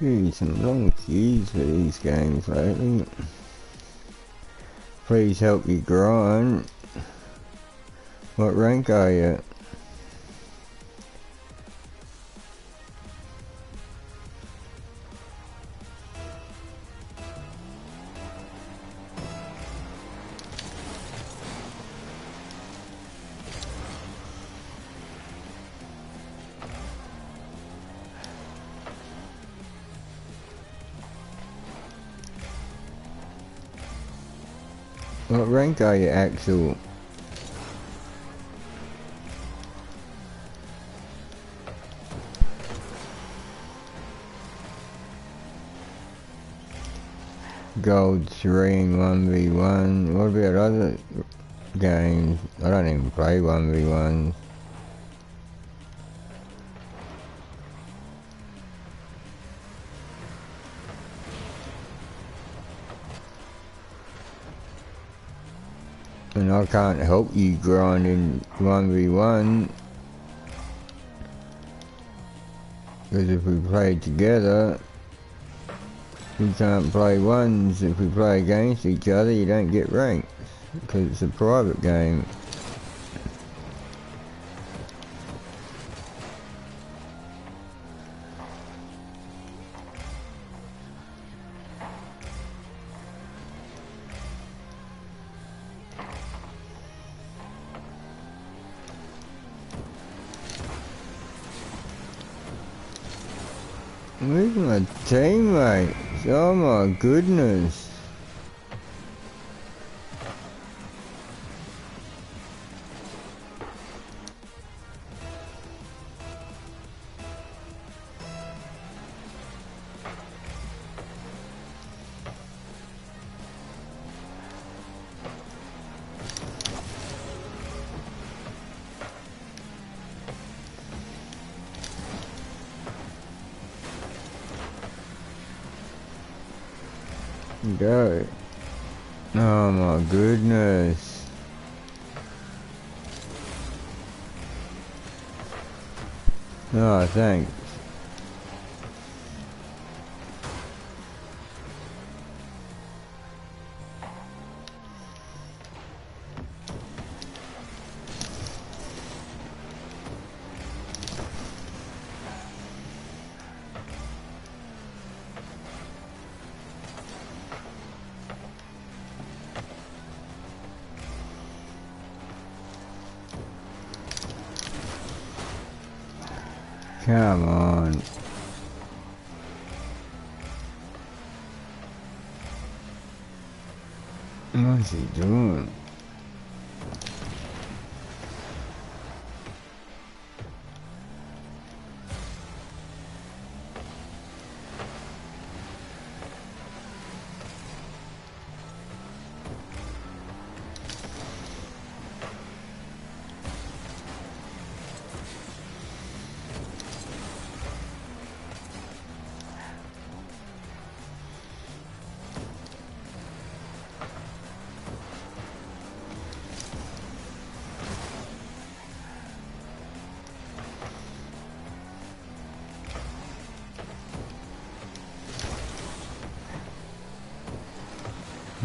Getting some long queues for these games lately. Please help you grind. What rank are you? What rank are you, Axel? Gold 3 in 1v1. What about other games. I don't even play 1v1s. And I can't help you grind in 1v1. Because if we play together, we can't play ones. If we play against each other, you don't get ranked. Because it's a private game. Where's my teammates? Oh my goodness. Go. Oh my goodness. Oh, thanks. Come on. What's he doing?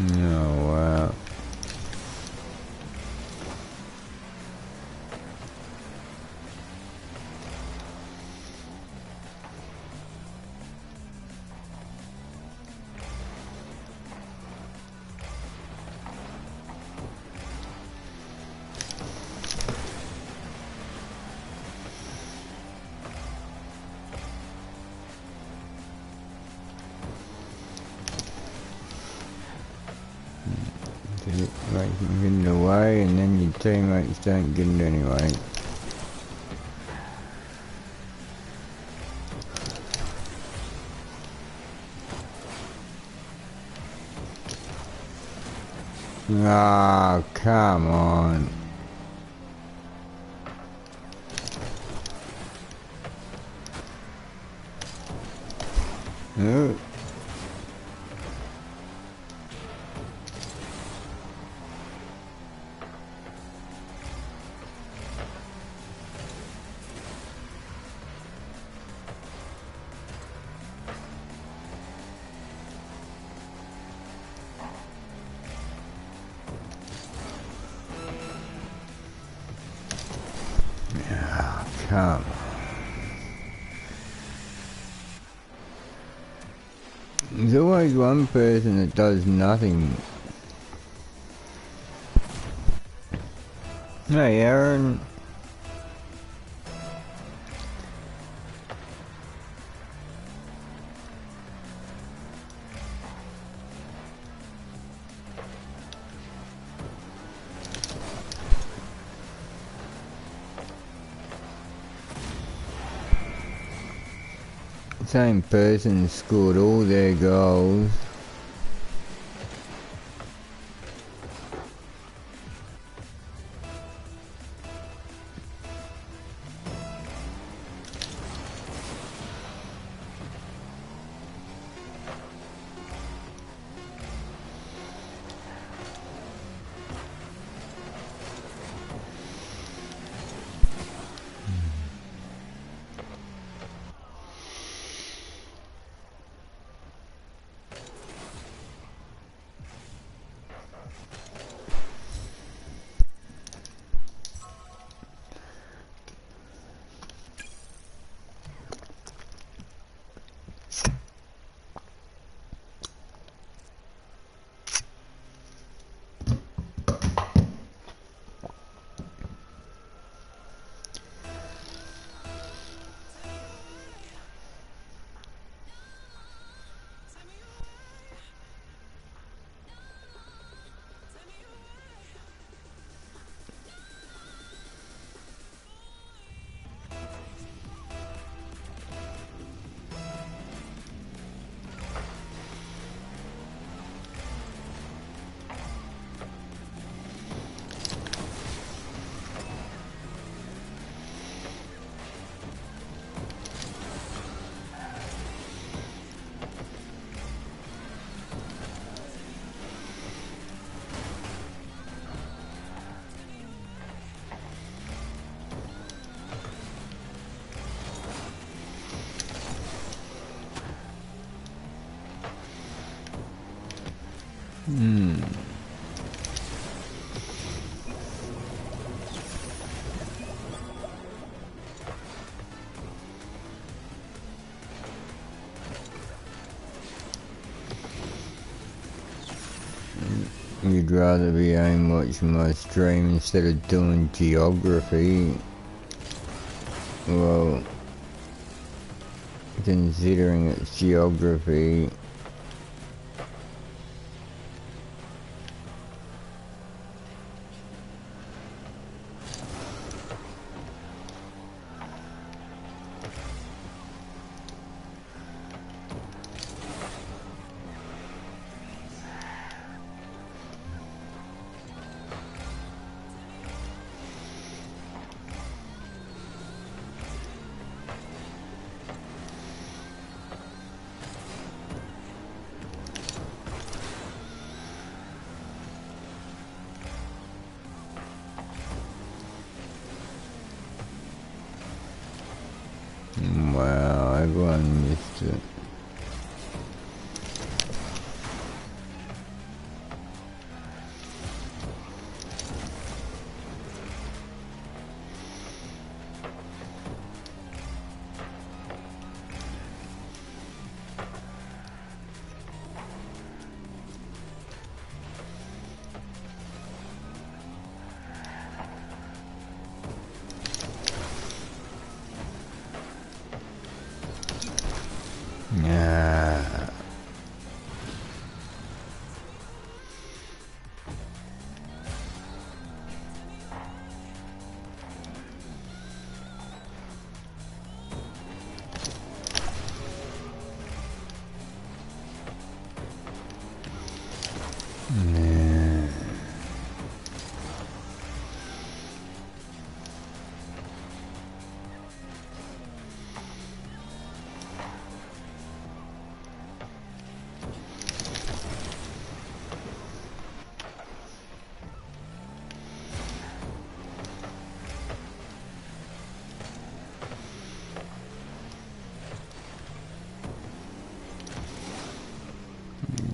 Oh, wow. Like you get it away and then your teammates don't get it anyway. Ah, come on. Oh. Come. There's always one person that does nothing. Hey, Aaron. Same person scored all their goals. You'd rather be home watching my stream instead of doing geography. Well, considering it's geography. Wow, everyone missed it. Yeah.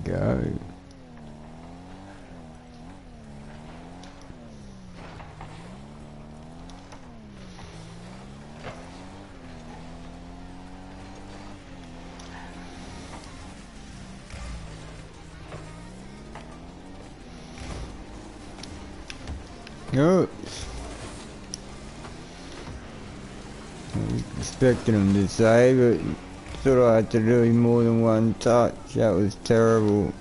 Go. Oops. I was expecting him to say, but thought I had to do more than one touch. That was terrible.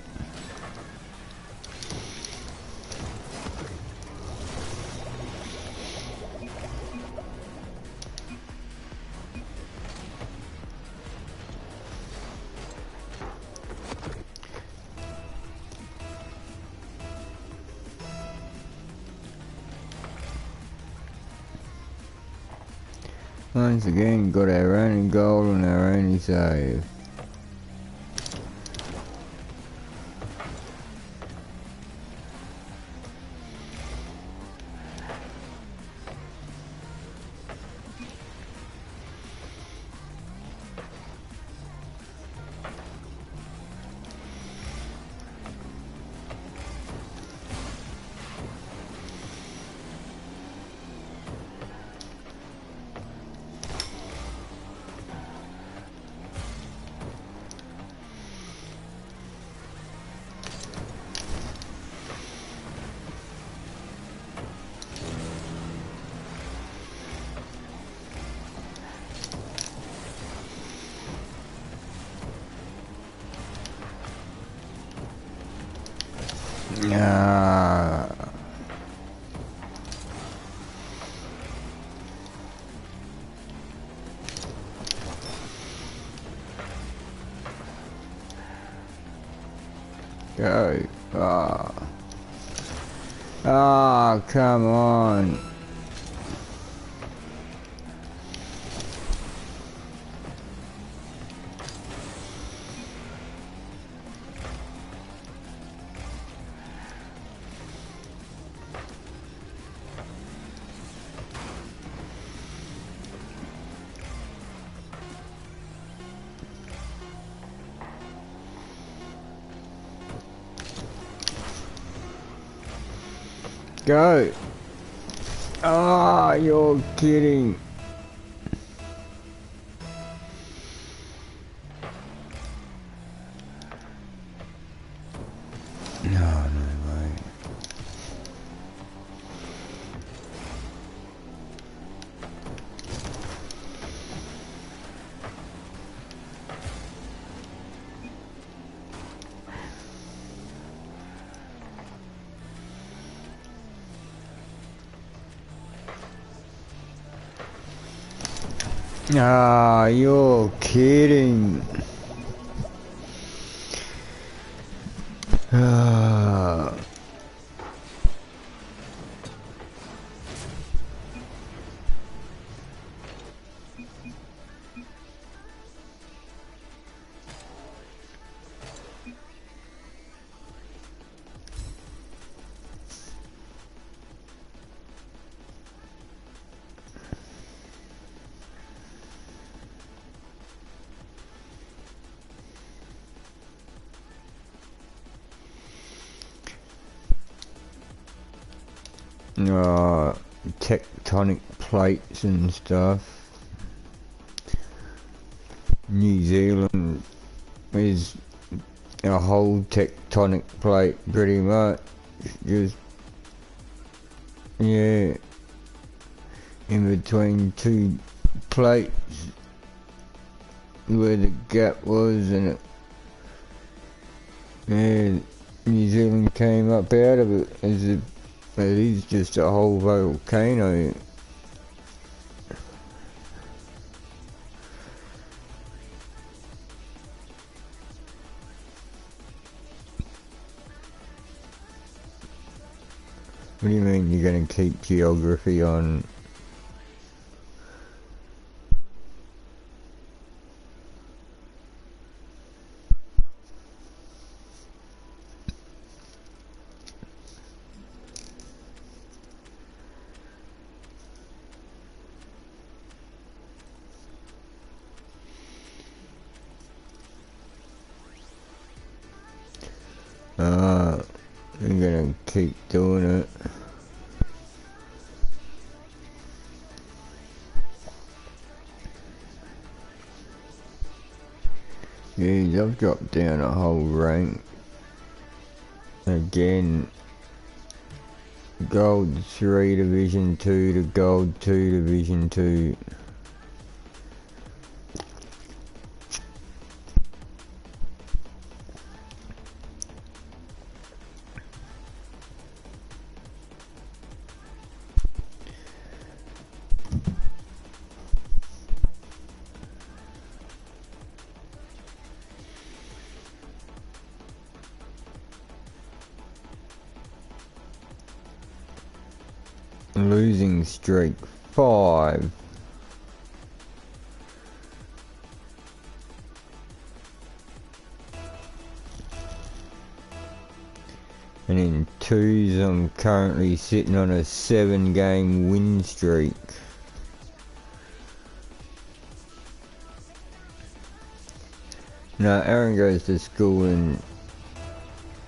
Once again, got our only goal and our only save. Ah. Go. Ah. Ah, come on. Go! Ah, you're kidding. No, no way. Ah, you're kidding. Ah. Tectonic plates and stuff. New Zealand is a whole tectonic plate pretty much. Just, yeah, in between two plates where the gap was, and it, yeah, New Zealand came up out of it as it is just a whole volcano. What do you mean you're gonna keep geography on? I'm gonna keep doing it. Geez, I've dropped down a whole rank. Again, Gold 3 Division 2 to Gold 2 Division 2. Losing streak 5. And in 2s I'm currently sitting on a 7-game win streak. Now Aaron goes to school in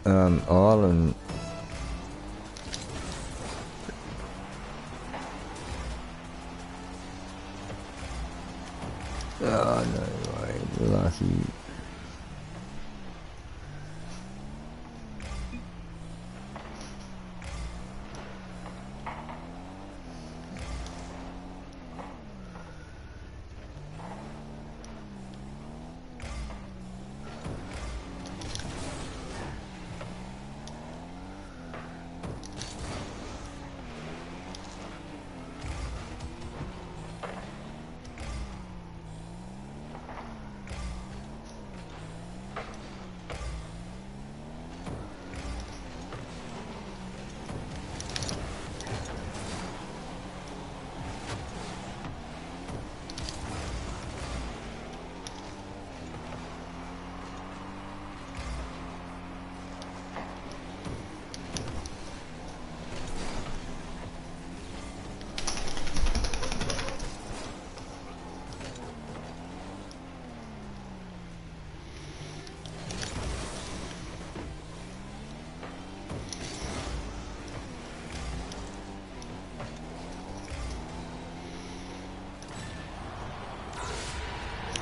Ireland. Oh, no way, lucky.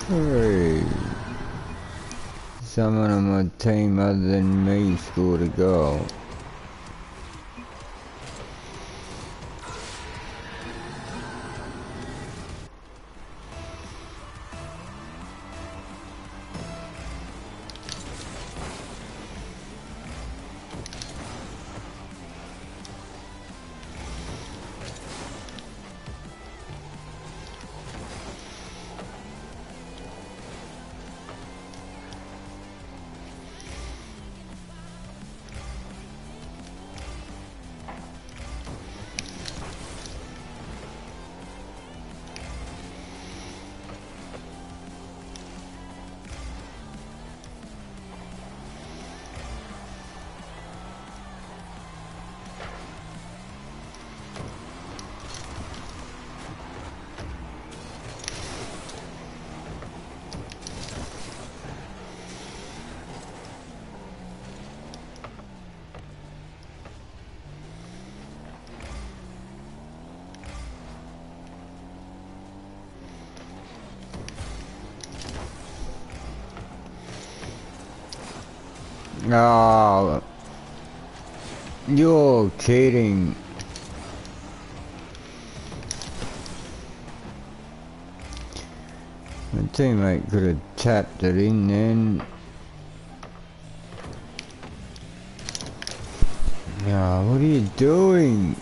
Hey. Someone on my team other than me scored a goal. Oh, you're kidding. My teammate could have tapped it in then. Oh, what are you doing?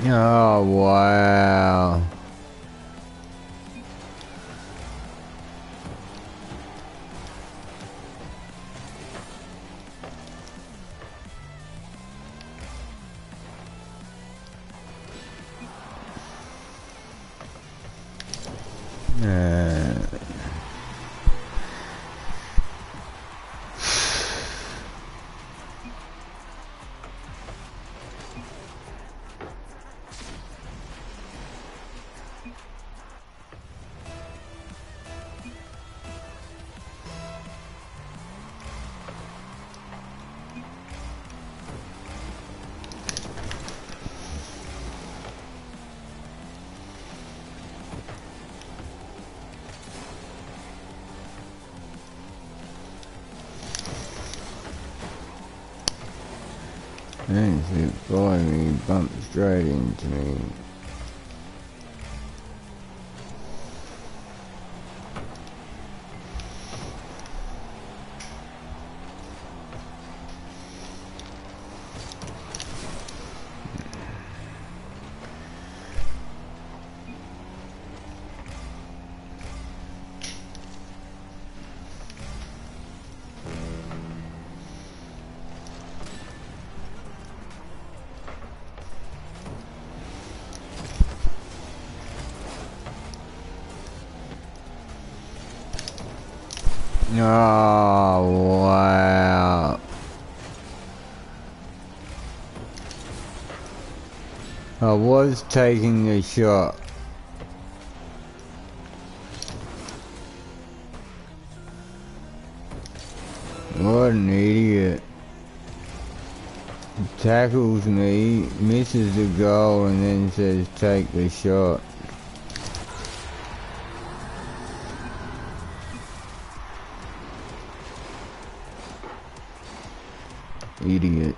Oh, wow. Thanks, it followed me, bumped straight into me. Oh, wow. I was taking the shot. What an idiot. Tackles me, misses the goal, and then says take the shot. Idiot.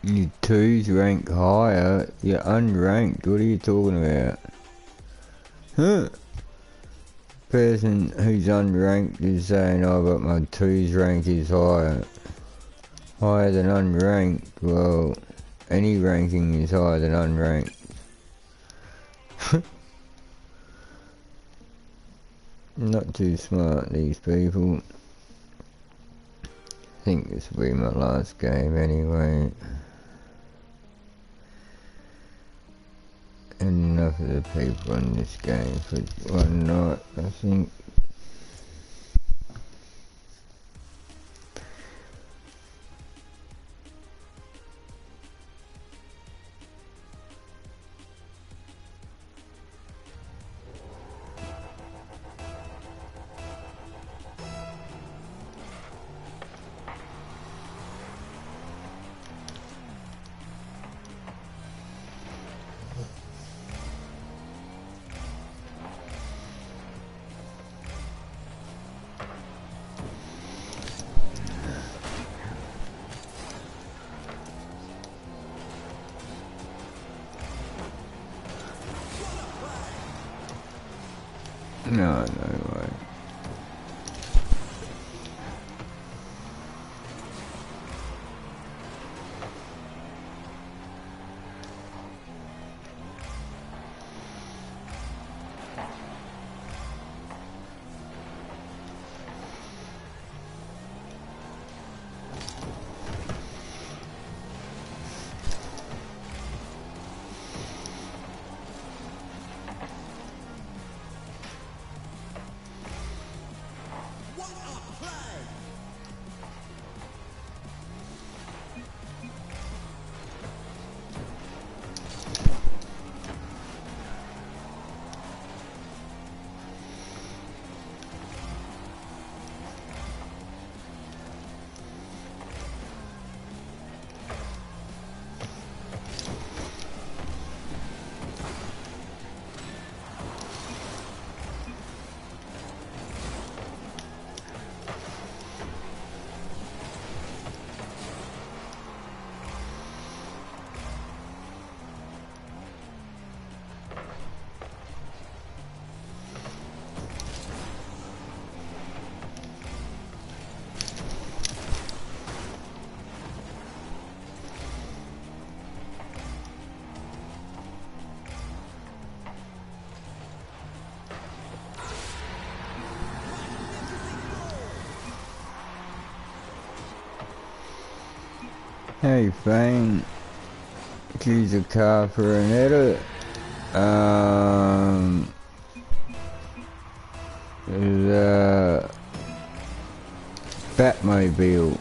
Your twos rank higher. You're unranked. What are you talking about? Huh? Person who's unranked is saying, oh, but my twos rank is higher. Higher than unranked? Well, any ranking is higher than unranked. Not too smart, these people. I think this will be my last game anyway. Enough of the people in this game for one night, I think. No, no way. Hey, Fang. Choose a car for an edit. The Batmobile.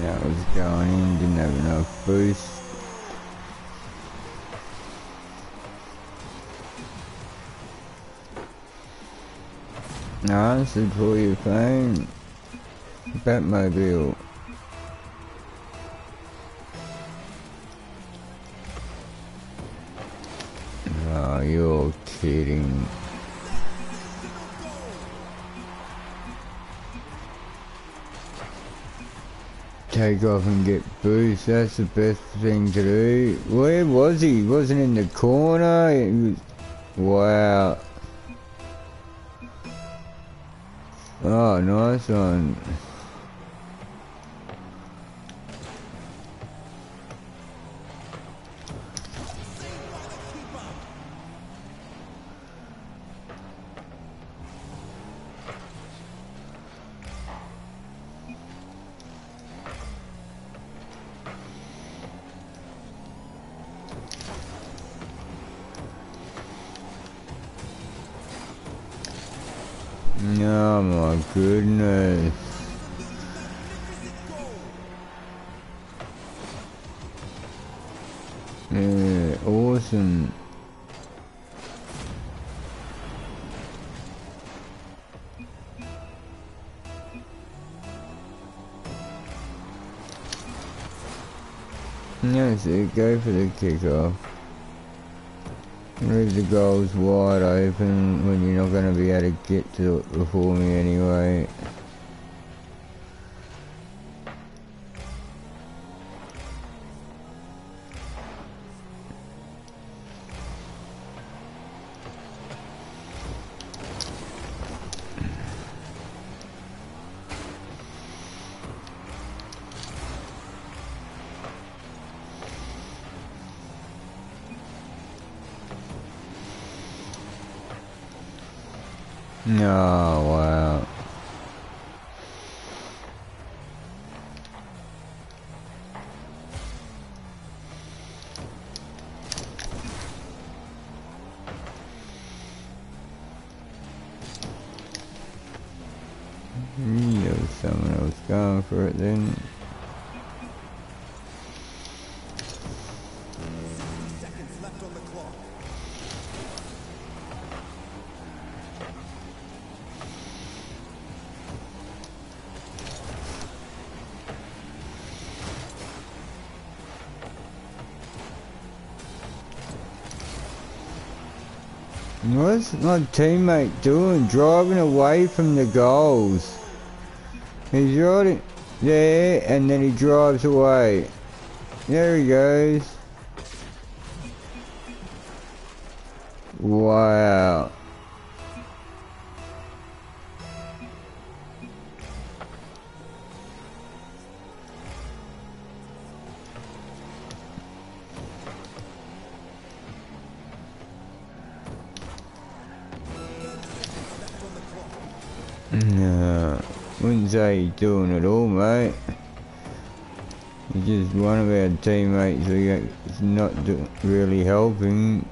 That was going in, didn't have enough boost. No, this is for your phone. Batmobile. Oh, you're kidding. Take off and get boost, that's the best thing to do. Where was he? He wasn't in the corner? He was... Wow. Oh, nice one. Oh my goodness. That's it, go for the kickoff. Leave the goals wide open when you're not going to be able to get to it before me anyway. Oh, wow. There was someone else going for it then. What's my teammate doing? Driving away from the goals. He's right there and then he drives away. There he goes. Wow. No, wouldn't say he's doing it all, mate. He's just one of our teammates who's not really helping.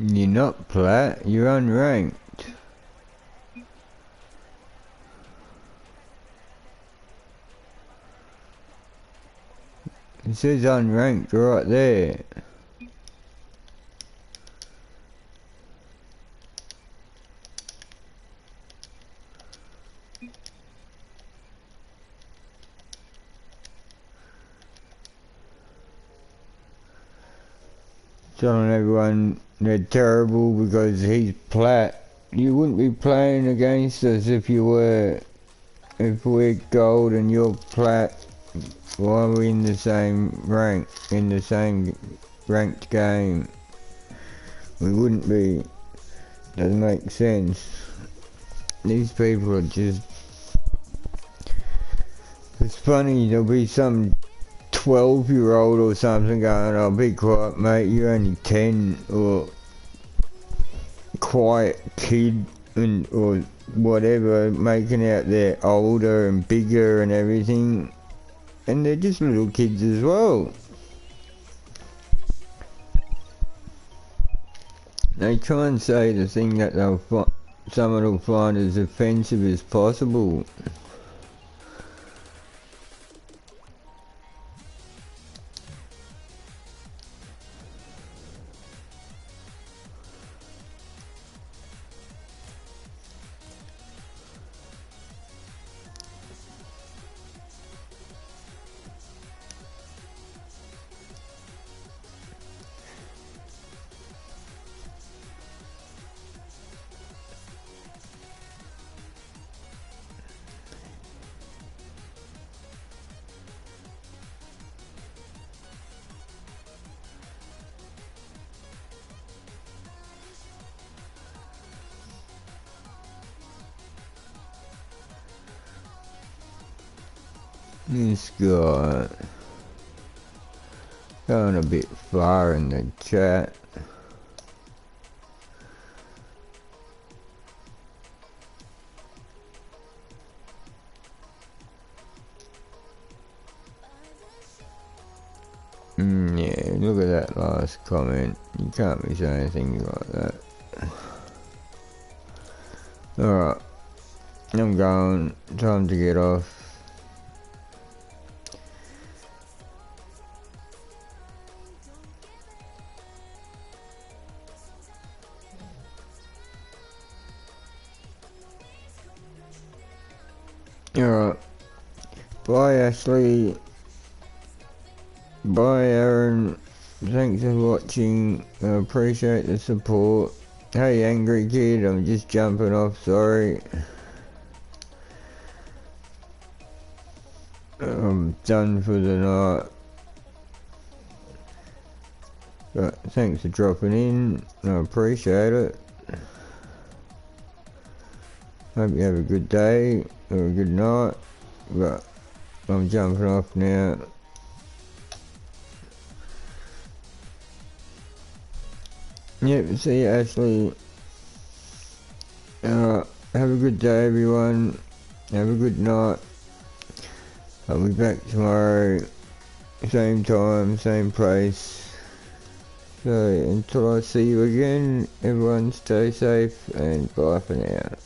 You're not plat, you're unranked. It says unranked right there. Telling everyone they're terrible because he's plat. You wouldn't be playing against us if you were. If we're gold and you're plat, why are we in the same rank, in the same ranked game? We wouldn't be. Doesn't make sense. These people are just... It's funny, there'll be some 12-year-old or something going, oh, be quiet mate, you're only 10, or quiet kid, and or whatever, making out they're older and bigger and everything, and they're just little kids as well. They try and say the thing that someone will find as offensive as possible. This guy going a bit far in the chat. Yeah, look at that last comment. You can't be saying things like that. Alright, I'm going. Time to get off. Alright, bye Ashley, bye Aaron, thanks for watching, I appreciate the support. Hey Angry Kid, I'm just jumping off, sorry. I'm done for the night. But thanks for dropping in, I appreciate it. Hope you have a good day, or a good night, but I'm jumping off now. Yep, see you Ashley. Have a good day everyone, have a good night. I'll be back tomorrow, same time, same place. So until I see you again, everyone stay safe and bye for now.